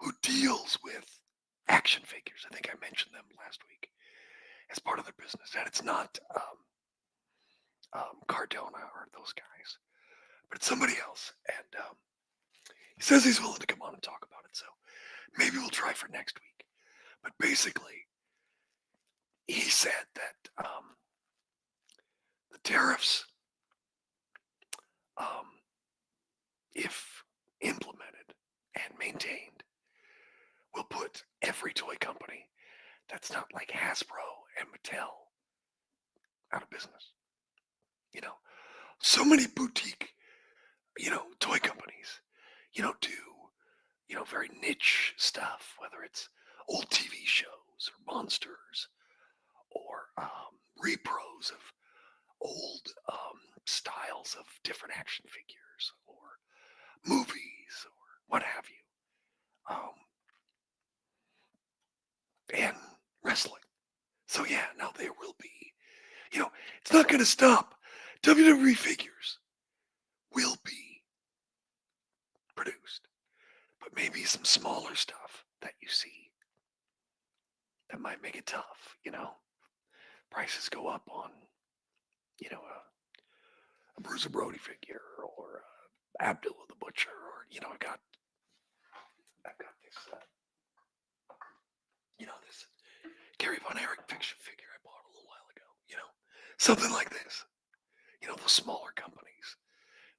who deals with action figures. I think I mentioned them last week as part of their business. And it's not Cardona or those guys, but it's somebody else. And he says he's willing to come on and talk about it. So maybe we'll try for next week. But basically, he said that the tariffs, if implemented and maintained, will put every toy company that's not like Hasbro and Mattel out of business. You know, so many boutique, toy companies, do, very niche stuff, whether it's old TV shows or monsters or repros of old styles of different action figures or movies or what have you. And wrestling. So yeah, now there will be, it's not going to stop. WWE figures will be produced, but maybe some smaller stuff that you see that might make it tough, Prices go up on, a Bruiser Brody figure or Abdullah the Butcher or, I've got this, this Gary Von Erich fiction figure I bought a little while ago, something like this. Those smaller companies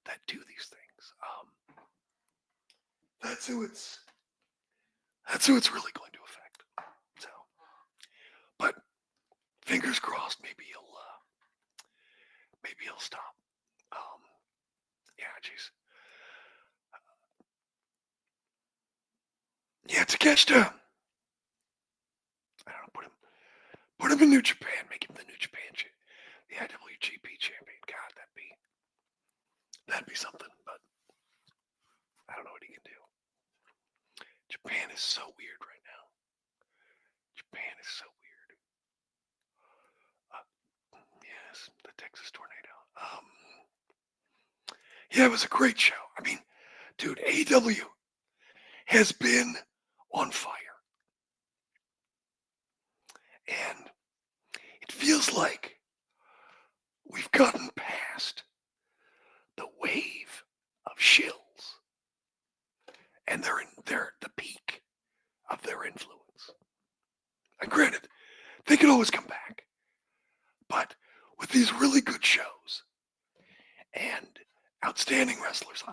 that do these things. That's who it's really going to affect. So, but fingers crossed, maybe he'll stop. Yeah, jeez. Yeah, Takeshita. I don't know, put him in New Japan, make him the New Japan the IWGP champion. God, that'd be something, but I don't know what he can do. Japan is so weird right now. Japan is so weird. Yes, the Texas tornado. Yeah, it was a great show. I mean, dude, AEW has been on fire. And it feels like we've gotten past the wave of shills. And they're at the peak of their influence. But with these really good shows and outstanding wrestlers,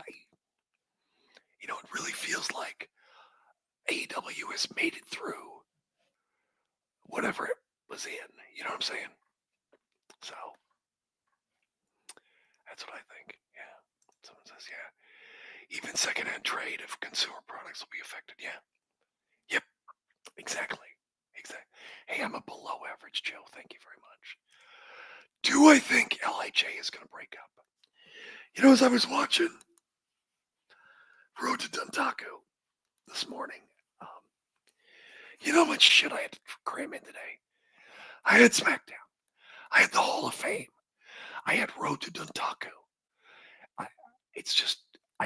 it really feels like AEW has made it through whatever it was in. You know what I'm saying? So that's what I think. Yeah. Someone says, yeah. Even secondhand trade of consumer products will be affected. Yeah. Yep. Exactly. Hey, I'm a below average Joe. Thank you very much. Do I think LIJ is going to break up? As I was watching Road to Dontaku this morning, you know how much shit I had to cram in today? I had SmackDown. I had the Hall of Fame. I had Road to Dontaku. I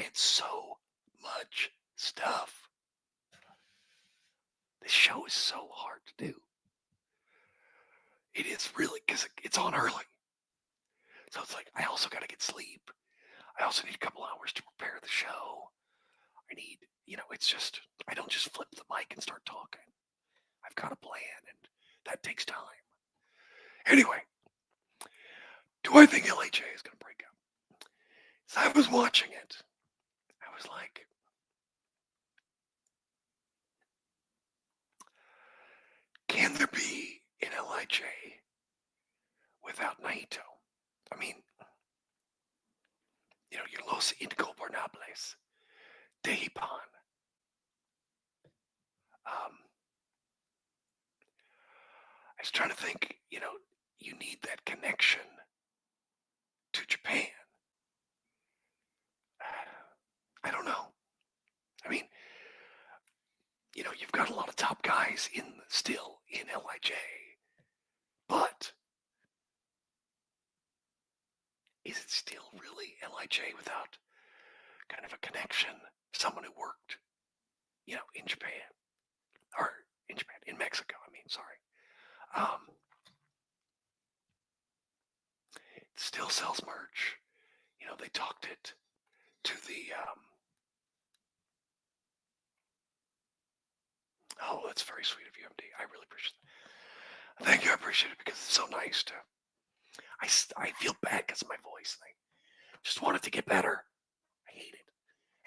had so much stuff. This show is so hard to do. It is really, because it's on early. So it's like, I also got to get sleep. I also need a couple hours to prepare the show. I need, it's just, I don't just flip the mic and start talking. I've got a plan, and that takes time. Anyway, do I think LHA is going to break up? As I was watching it, I was like, can there be an LIJ without Naito? I mean, your Los Ingobernables, Dehipan. I was trying to think, you need that connection to Japan. I don't know. I mean, you've got a lot of top guys still in LIJ, but is it still really LIJ without kind of a connection? Someone who worked, in Japan, or in Mexico, sorry. It still sells merch. They talked it to the, oh, that's very sweet of you, MD. I really appreciate it. Thank you. I appreciate it because it's so nice to, I feel bad because of my voice. I just want it to get better. I hate it.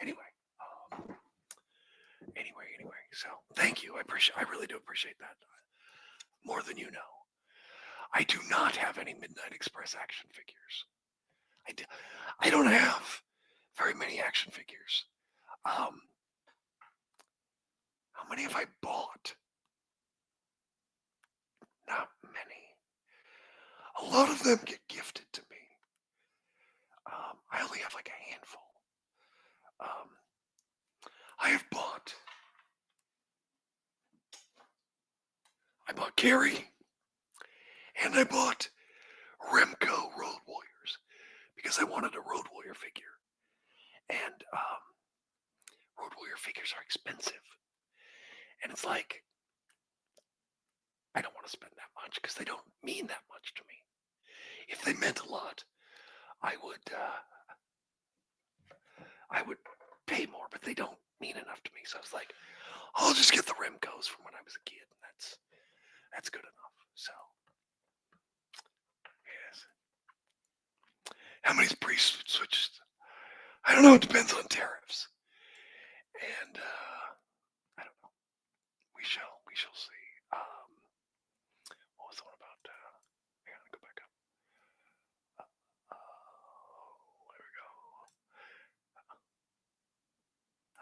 Anyway. So thank you. I really do appreciate that. More than you know. I do not have any Midnight Express action figures. I don't have very many action figures. How many have I bought? Not many. A lot of them get gifted to me. I only have like a handful. I bought Carrie, and I bought Remco Road Warriors because I wanted a Road Warrior figure. And Road Warrior figures are expensive. And it's like, I don't want to spend that much because they don't mean that much to me. If they meant a lot, I would pay more, but they don't mean enough to me. So I was like, I'll just get the Remcos from when I was a kid, and that's good enough. So, yes. How many priest switches? I don't know. It depends on tariffs, and I don't know. We shall see. What was the one about? Hang on, go back up. There we go.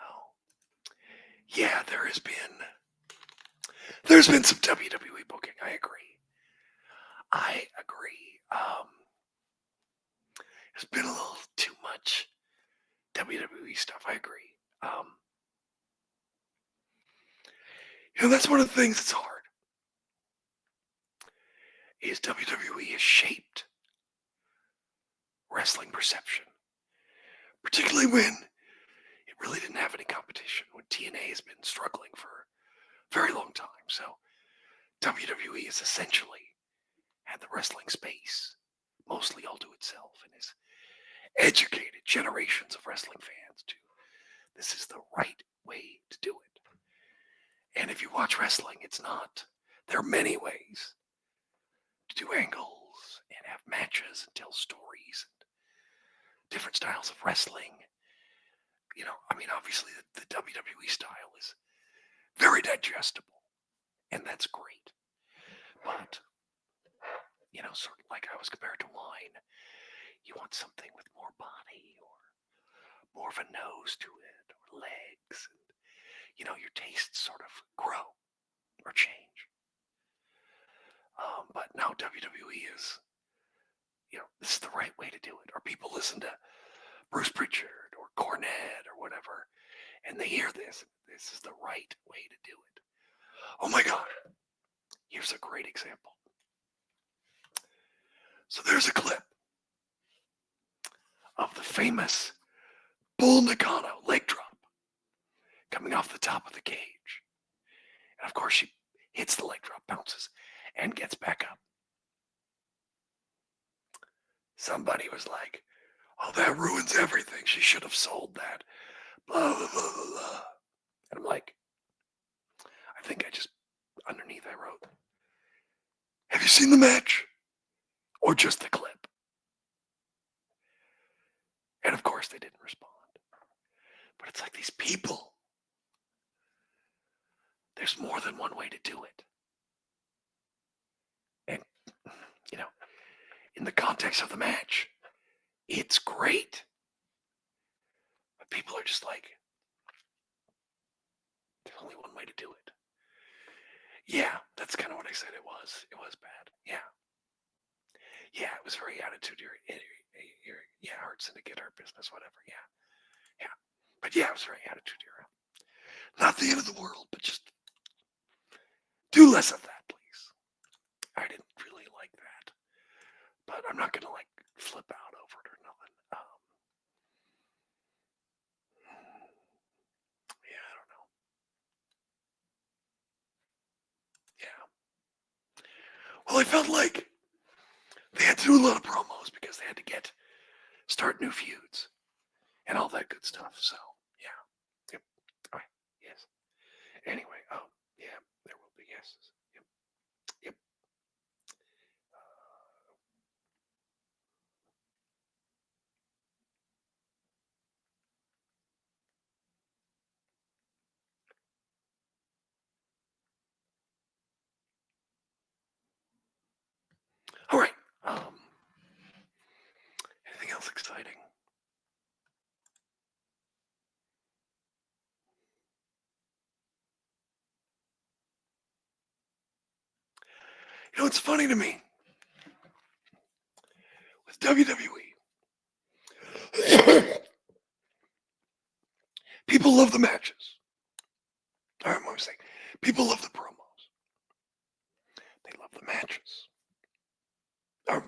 Oh, yeah. There's been some WWE booking. I agree. There's been a little too much WWE stuff. I agree. That's one of the things that's hard. Is WWE has shaped wrestling perception, particularly when it really didn't have any competition, when TNA has been struggling for a very long time. So WWE has essentially had the wrestling space mostly all to itself and has educated generations of wrestling fans to this is the right way to do it. And if you watch wrestling, it's not. There are many ways to do angles matches and tell stories and different styles of wrestling. I mean, obviously the WWE style is very digestible, and that's great. But, sort of like I was compared to wine, you want something with more body or more of a nose to it or legs. And, your tastes sort of grow or change. But now WWE is, this is the right way to do it. Or people listen to Bruce Pritchard or Cornette or whatever, and they hear this. This is the right way to do it. Oh my God. Here's a great example. So there's a clip of the famous Bull Nakano leg drop coming off the top of the cage. And of course, she hits the leg drop, bounces, and gets back up. Somebody was like, oh, that ruins everything. She should have sold that. Blah, blah, blah, blah, blah. And I'm like, I think I just, underneath I wrote, have you seen the match? Or just the clip? And of course they didn't respond. But it's like these people. There's more than one way to do it. And, in the context of the match, it's great. But people are just like, there's only one way to do it. Yeah, that's kind of what I said it was. It was bad. Yeah. Yeah, it was very attitude. Yeah, hard syndicate, hard business, whatever. Yeah. Yeah. But yeah, it was very attitude era. Not the end of the world, but just do less of that, please. I didn't really like that. But I'm not going to flip out over it or nothing. Yeah, I don't know. Yeah. Well, I felt like they had to do a lot of promos because they had to start new feuds and all that good stuff. So, yeah. Yep. All right. Yes. Anyway, yeah, there will be yeses. Yep. Yep. All right. Anything else exciting? It's funny to me with WWE. People love the matches. All right, what I'm saying. People love the promos. They love the matches. No,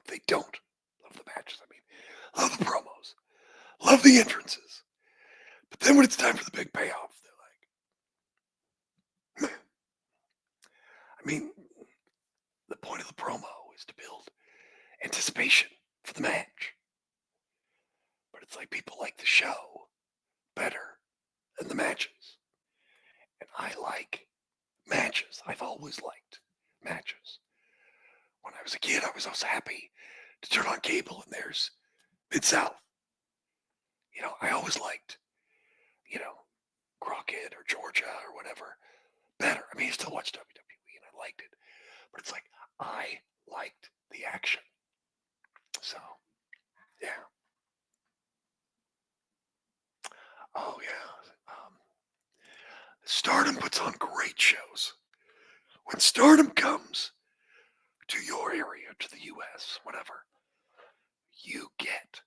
they don't love the matches. I mean, love the promos. Love the entrances. But then when it's time for the big payoff, they're like, meh. I mean, the point of the promo is to build anticipation for the match. But it's like people like the show better than the matches. And I like matches. I've always liked matches. When I was a kid, I was always happy to turn on cable and there's Mid-South. I always liked, Crockett or Georgia or whatever better. I mean, I still watch WWE and I liked it. But it's like, I liked the action. So, yeah. Oh, yeah. Stardom puts on great shows. When Stardom comes to your area, to the U.S., whatever, you get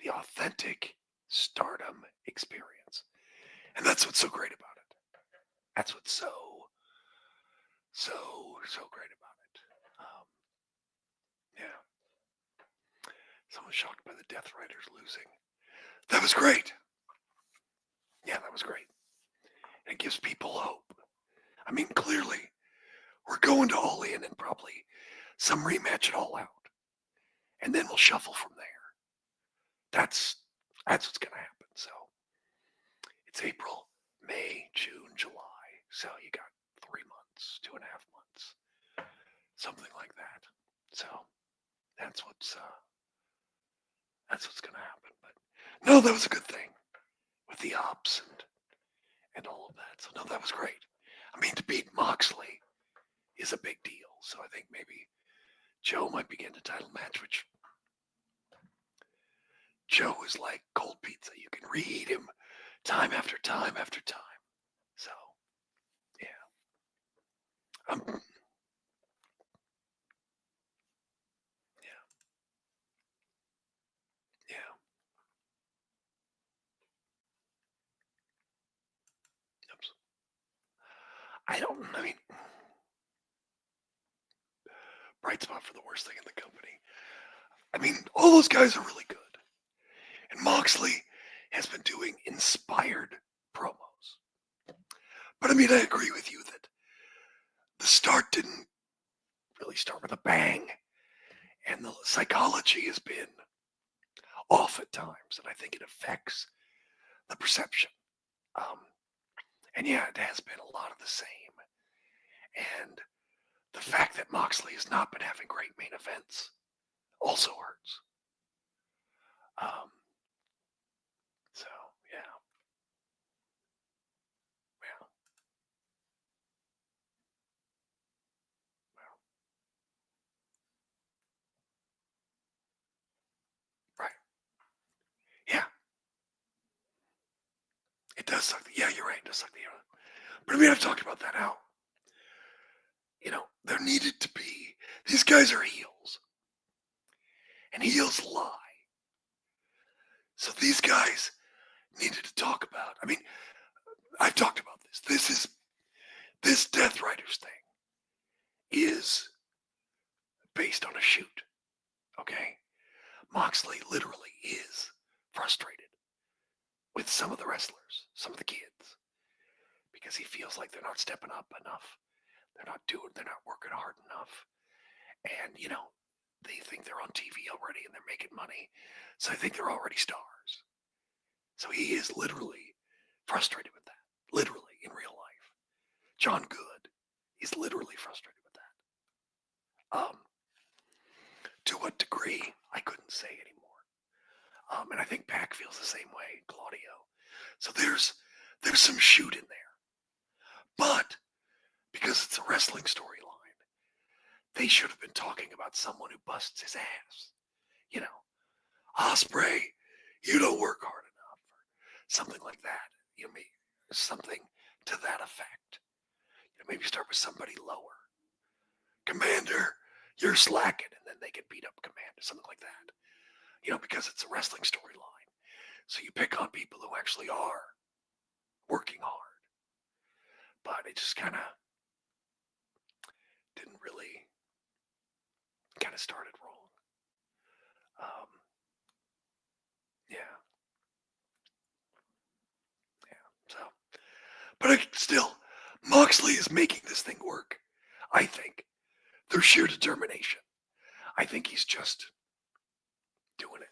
the authentic Stardom experience. And that's what's so great about it. That's what's so great about it. Yeah. Someone's shocked by the Death Riders losing. That was great. Yeah, that was great. It gives people hope. I mean, clearly, we're going to All In and probably some rematch at All Out. And then we'll shuffle from there. That's what's going to happen. So it's April, May, June, July. So you got 3 months, 2.5 months, something like that. So, That's what's going to happen. But no, that was a good thing with the ops and all of that. So no, that was great. I mean, to beat Moxley is a big deal. So I think maybe Joe might be getting a title match, which Joe is like cold pizza. You can reheat him time after time after time. So, yeah. Yeah. Yeah. Oops. I mean, bright spot for the worst thing in the company. I mean, all those guys are really good. And Moxley has been doing inspired promos. But I mean, I agree with you that the start didn't really start with a bang. And the psychology has been off at times. And I think it affects the perception. And yeah, it has been a lot of the same. And the fact that Moxley has not been having great main events also hurts. So, yeah. Well. Right. Yeah. It does suck. Yeah, you're right. It does suck the air. But I mean, I've talked about that how, there needed to be, these guys are heels. And heels lie. So these guys needed to talk about, I mean, I've talked about this. This Death Riders thing is based on a shoot. Okay? Moxley literally is frustrated with some of the wrestlers, some of the kids, because he feels like they're not stepping up enough. They're not working hard enough. And, they think they're on TV already and they're making money. So I think they're already stars. So he is literally frustrated with that. Literally, in real life. John Good is literally frustrated with that. To what degree, I couldn't say anymore. And I think Pac feels the same way, Claudio. So there's some shoot in there. But because it's a wrestling storyline, they should have been talking about someone who busts his ass. Ospreay, you don't work hard enough, or something like that. Something to that effect. Maybe start with somebody lower. Commander, you're slacking, and then they can beat up Commander, something like that. Because it's a wrestling storyline. So you pick on people who actually are working hard. But it just kind of didn't really started wrong. So, but still, Moxley is making this thing work, I think, through sheer determination. I think he's just doing it.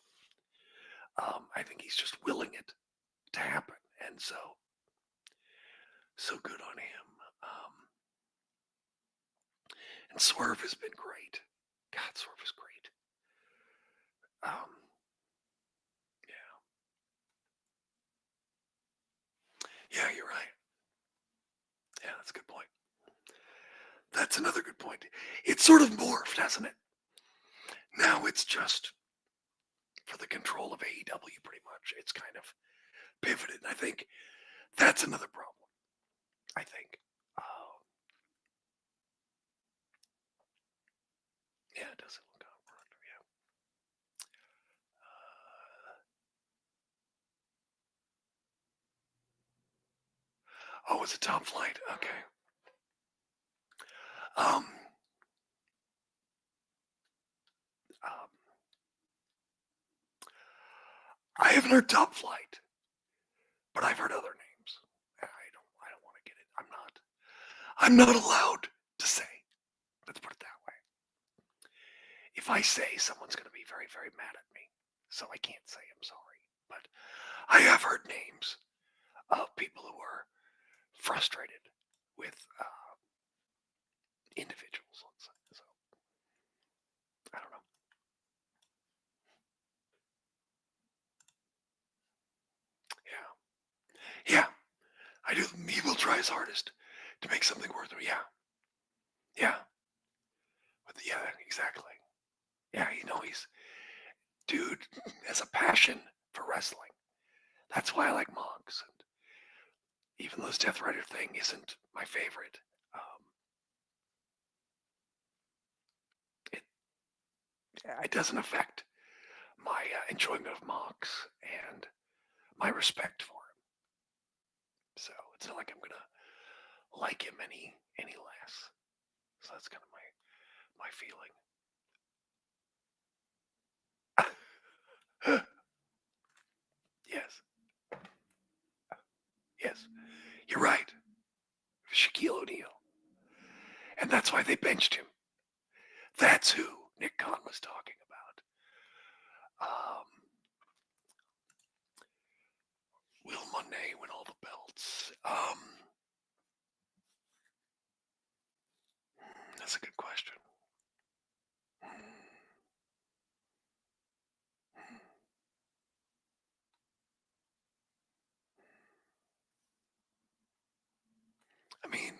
I think he's just willing it to happen. And so good on him. And Swerve has been great. God, Swerve is great. Yeah, you're right. Yeah, that's a good point. That's another good point. It's sort of morphed, hasn't it? Now it's just for the control of AEW, pretty much. It's kind of pivoted. And I think that's another problem. I think. Yeah, it doesn't look out. Yeah. Oh, it's a top flight. Okay. I haven't heard Top Flight, but I've heard other names. I don't want to get it. I'm not allowed to say. Let's put it that way. If I say, someone's going to be very, very mad at me. So I can't say I'm sorry. But I have heard names of people who are frustrated with individuals, let's say. So I don't know. Yeah, I do. He will try his hardest to make something worth it. Yeah. But yeah, exactly. Yeah, dude has a passion for wrestling. That's why I like Monks. And even though this Death Rider thing isn't my favorite, it doesn't affect my enjoyment of Monks and my respect for him. So it's not like I'm gonna like him any less. So that's kind of my feeling. Yes, you're right. Shaquille O'Neal. And that's why they benched him. That's who Nick Khan was talking about. Will Monet win all the belts? That's a good question. I mean,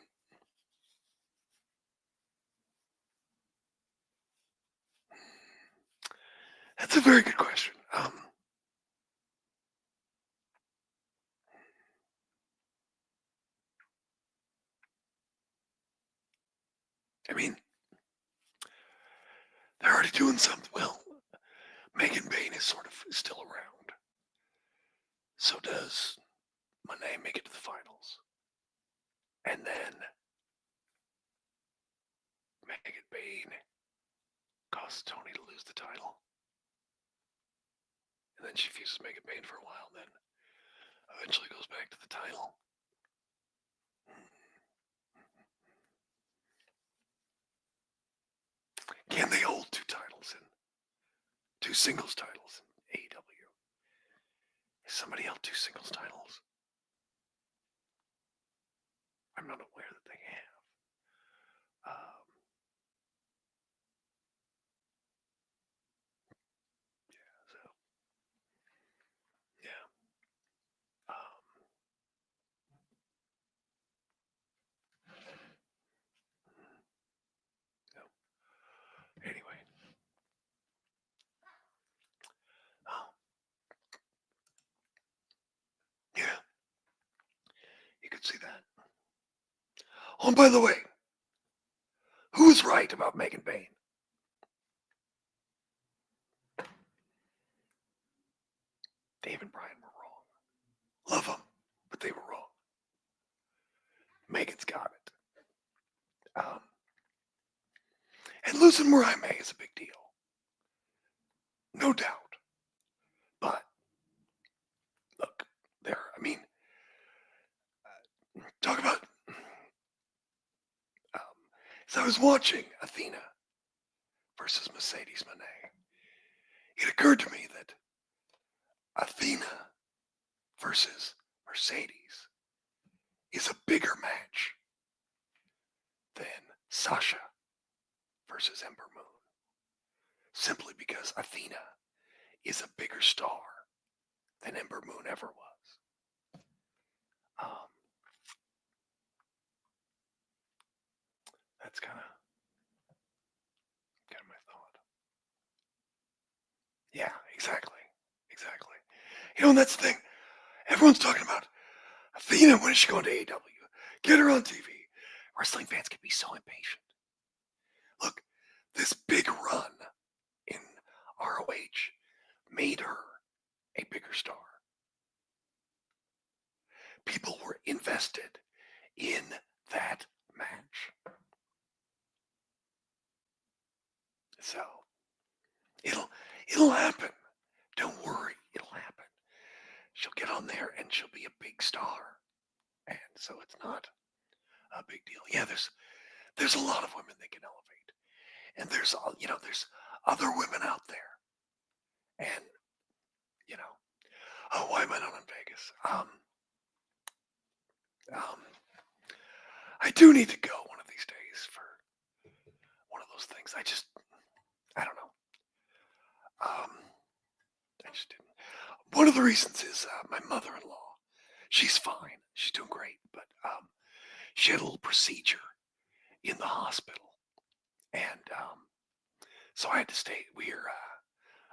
that's a very good question. I mean, they're already doing something. Well, Megan Bain is sort of still around. So does Monet make it to the finals? And then Megan Bain causes Tony to lose the title. And then she fuses Megan Bain for a while, and then eventually goes back to the title. Can they hold two singles titles in AEW? Has somebody held two singles titles? I'm not aware that they have. Anyway. Yeah. You could see that. Oh, and by the way, who was right about Megan Bain? Dave and Brian were wrong. Love them, but they were wrong. Megan's got it. And losing Mariah May is a big deal. No doubt. But, look, talk about, as I was watching Athena versus Mercedes Moné, it occurred to me that Athena versus Mercedes is a bigger match than Sasha versus Ember Moon. Simply because Athena is a bigger star than Ember Moon ever was. That's kind of my thought. Yeah, exactly. And that's the thing. Everyone's talking about Athena. When is she going to AEW? Get her on TV. Wrestling fans can be so impatient. Look, this big run in ROH made her a bigger star. People were invested in that match. So it'll happen. Don't worry, it'll happen. She'll get on there and she'll be a big star. And so it's not a big deal. Yeah, there's a lot of women that can elevate. And there's other women out there. And why am I not in Vegas? I do need to go one of these days for one of those things. I don't know. I just didn't. One of the reasons is my mother-in-law. she's fine. She's doing great. But she had a little procedure in the hospital. And so I had to stay.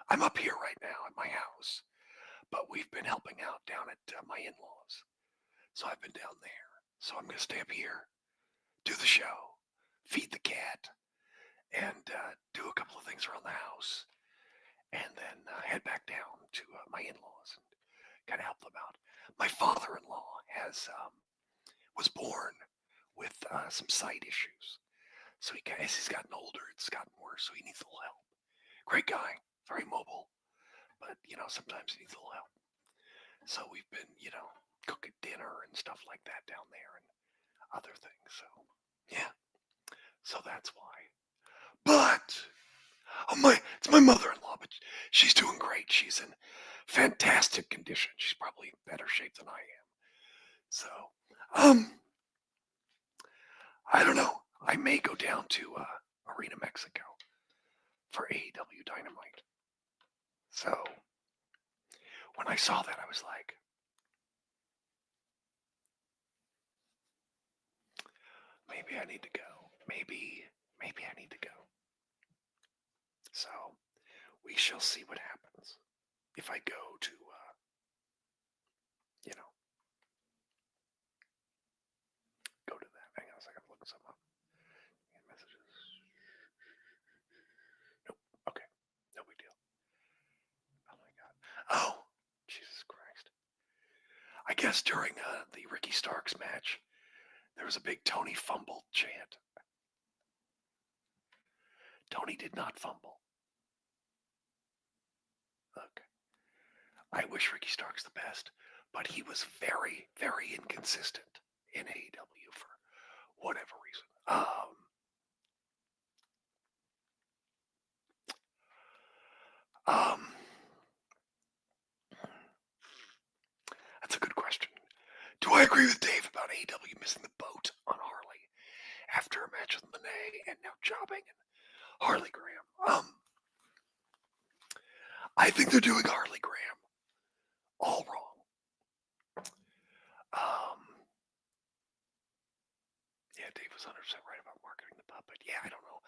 I'm up here right now at my house, but we've been helping out down at my in-laws. So I've been down there. So I'm going to stay up here, do the show, feed the cat, and do a couple of things around the house, and then head back down to my in-laws and kind of help them out. My father-in-law was born with some sight issues. So as he's gotten older, it's gotten worse, so he needs a little help. Great guy, very mobile, but, sometimes he needs a little help. So we've been, cooking dinner and stuff like that down there and other things. So, yeah. So that's why. But, it's my mother-in-law, but she's doing great. She's in fantastic condition. She's probably in better shape than I am. So, I don't know. I may go down to Arena Mexico for AEW Dynamite. So, when I saw that, I was like, maybe I need to go. Maybe I need to go. So, we shall see what happens if I go to, go to that. Hang on a second, I'm looking something up. Messages. Nope. Okay. No big deal. Oh my God. Oh, Jesus Christ. I guess during the Ricky Starks match, there was a big Tony fumble chant. Tony did not fumble. Look, I wish Ricky Starks the best, but he was very, very inconsistent in AEW for whatever reason. That's a good question. Do I agree with Dave about AEW missing the boat on Harley after a match with Monet and now jobbing and Harley Graham? I think they're doing Harley Graham all wrong. Yeah, Dave was 100% right about marketing the puppet. Yeah, I don't know.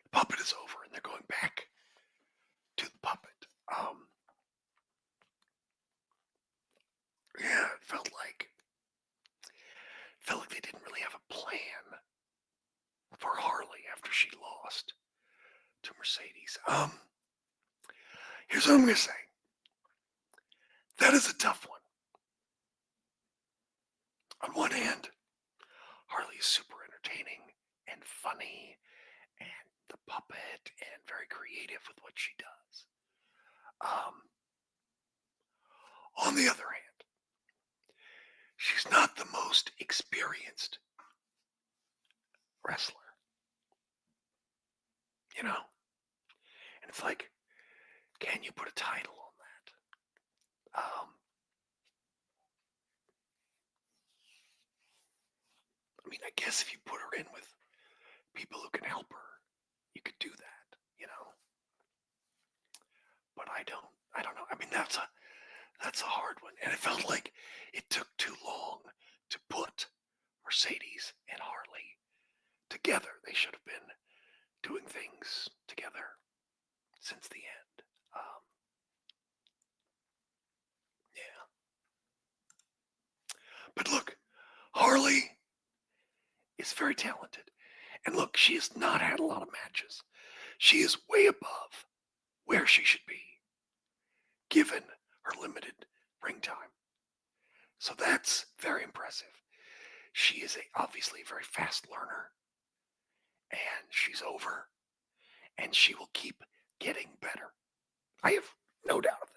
The puppet is over and they're going back to the puppet. Yeah, it felt like they didn't really have a plan for Harley after she lost to Mercedes. Here's what I'm going to say. That is a tough one. On one hand, Harley is super entertaining and funny and the puppet and very creative with what she does. On the other hand, she's not the most experienced wrestler. And it's like, can you put a title on that? I mean, I guess if you put her in with people who can help her, you could do that, But I don't know. I mean, that's a hard one. And it felt like it took too long to put Mercedes and Harley together. They should have been doing things together since the end. Yeah. But look, Harley is very talented. And look, she has not had a lot of matches. She is way above where she should be, given her limited ring time. So that's very impressive. She is obviously a very fast learner, and she's over, and she will keep getting better. I have no doubt of that.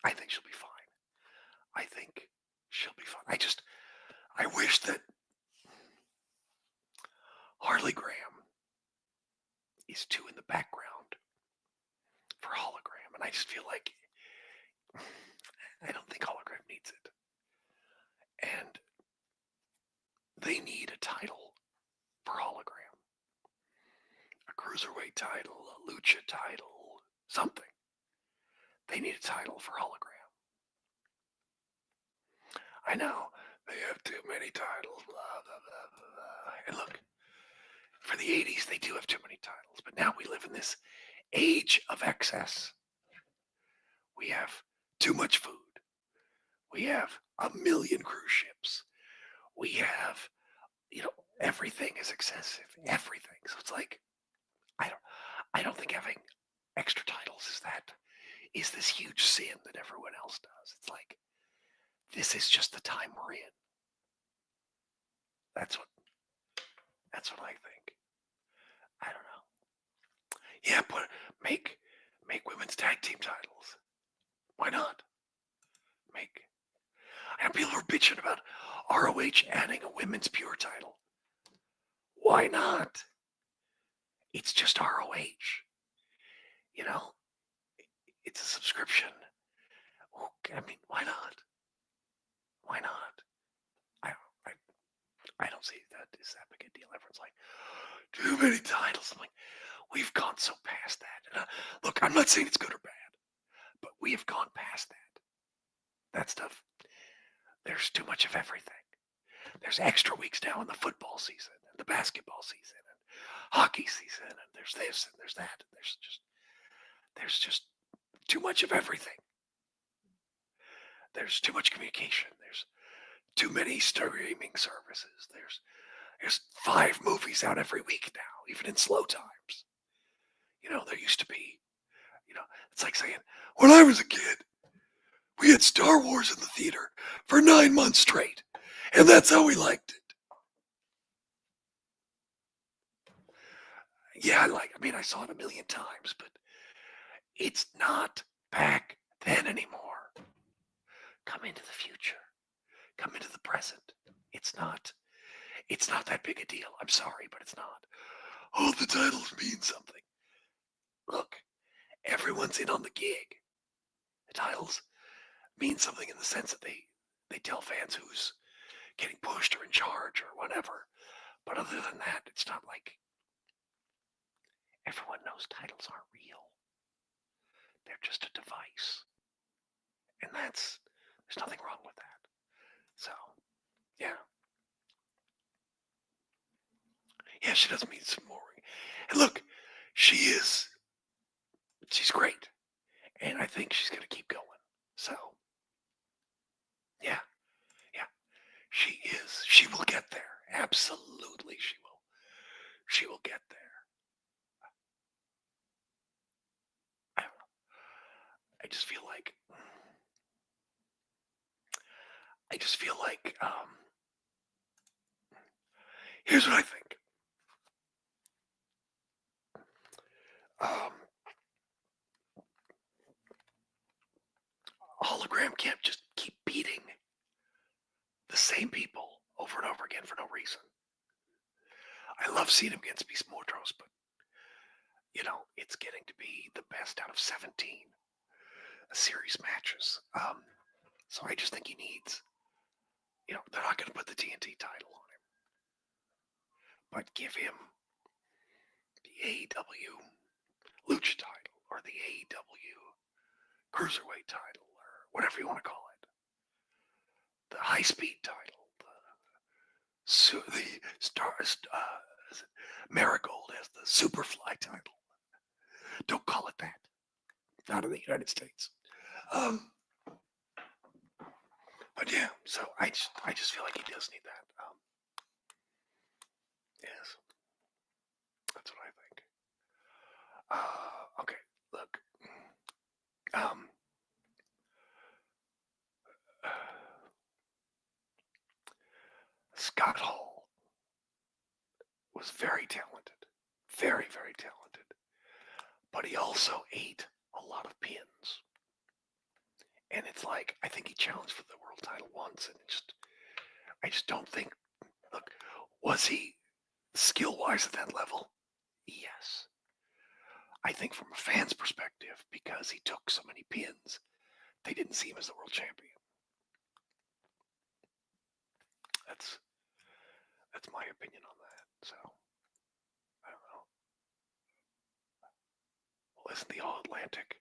I think she'll be fine. I think she'll be fine. I wish that Harley Graham is too in the background for Hologram, and I just feel like I don't think Hologram needs it. And they need a title for Hologram. A cruiserweight title, a lucha title, something. They need a title for hologram. I know they have too many titles. Blah, blah, blah, blah, blah. And look, for the 80s, they do have too many titles. But now we live in this age of excess. We have too much food. We have 1 million cruise ships. We have, everything is excessive. Everything. So it's like, I don't think having extra titles is this huge sin that everyone else does. It's like, this is just the time we're in. That's what I think. I don't know. Yeah, but make women's tag team titles. Why not? And people are bitching about ROH adding a women's pure title. Why not? It's just ROH. It's a subscription. I mean, why not? Why not? I don't see that is that big a deal. Everyone's like, too many titles. I'm like, we've gone so past that. And, look, I'm not saying it's good or bad, but we have gone past that. That stuff. There's too much of everything. There's extra weeks now in the football season and the basketball season and hockey season, and there's this and there's that. And there's just too much of everything. There's too much communication. There's too many streaming services. There's 5 movies out every week now, even in slow times. There used to be, it's like saying, when I was a kid, we had Star Wars in the theater for 9 months straight, and that's how we liked it. Yeah, I saw it 1 million times, but it's not back then anymore. Come into the future. Come into the present. It's not that big a deal. I'm sorry, but it's not. Oh, the titles mean something. Look, everyone's in on the gig. The titles mean something in the sense that they tell fans who's getting pushed or in charge or whatever. But other than that, it's not like everyone knows titles aren't real. They're just a device. And there's nothing wrong with that. So, yeah. Yeah, she does mean some more. And look, she's great. And I think she's going to keep going. So, yeah. She is. She will get there. Absolutely, she will. She will get there. I don't know. I just feel like here's what I think. Hologram can't just keep beating the same people over and over again for no reason. I love seeing him against Beast Mordros, but it's getting to be the best out of 17 series matches. So I just think he needs, they're not going to put the TNT title on him, but give him the AEW Lucha title or the AEW Cruiserweight title or whatever you want to call it. The high speed title, the Marigold has the Superfly title. Don't call it that. Not in the United States. But yeah, so I just feel like he does need that. Yes, that's what I think. Okay, look. Scott Hall was very talented. Very, very talented. But he also ate a lot of pins. And it's like, I think he challenged for the world title once, and I just don't think, look, was he skill-wise at that level? Yes. I think from a fan's perspective, because he took so many pins, they didn't see him as the world champion. That's my opinion on that. So, I don't know. Well, isn't the All-Atlantic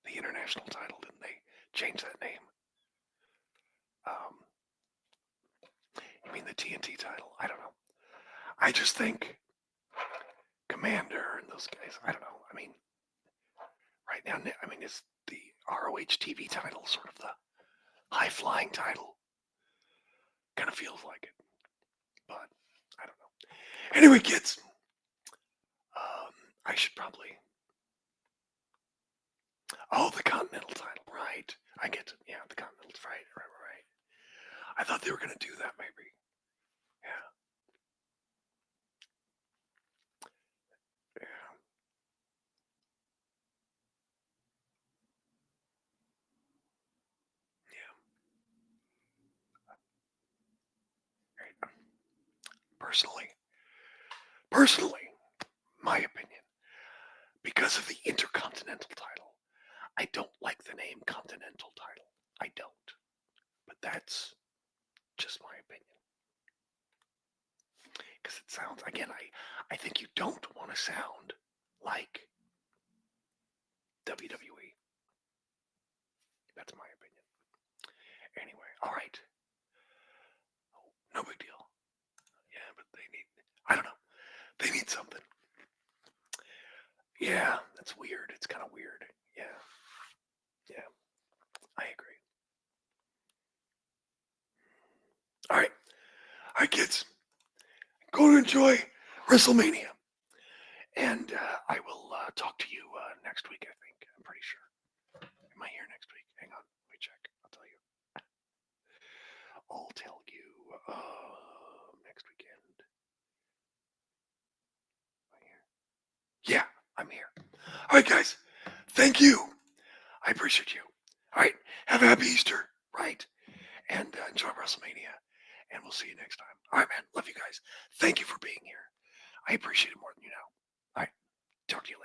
the international title, didn't they change that name? You mean the TNT title? I don't know. I just think Commander and those guys, I don't know. I mean, right now, I mean, it's the ROH TV title, sort of the high-flying title. Kind of feels like it, but I don't know. Anyway, kids, I should probably... Oh, the Continental title, right. I get it. Yeah, the Continental, right. I thought they were going to do that, maybe. Yeah. Personally, my opinion, because of the Intercontinental title, I don't like the name Continental title. I don't. But that's just my opinion. Because it sounds, again, I think you don't want to sound like WWE. That's my opinion. Anyway, all right. Oh, no big deal. Yeah, but they need, I don't know. They need something. Yeah, that's weird. It's kind of weird. Yeah. Yeah, I agree. All right, kids. Go to enjoy WrestleMania. And I will talk to you next week, I think. I'm pretty sure. Am I here next week? Hang on. Let me check. I'll tell you. I'll tell you next weekend. Am I here? Yeah, I'm here. All right, guys. Thank you. I appreciate you. All right. Have a happy Easter, right? And enjoy WrestleMania. And we'll see you next time. All right, man. Love you guys. Thank you for being here. I appreciate it more than you know. All right. Talk to you later.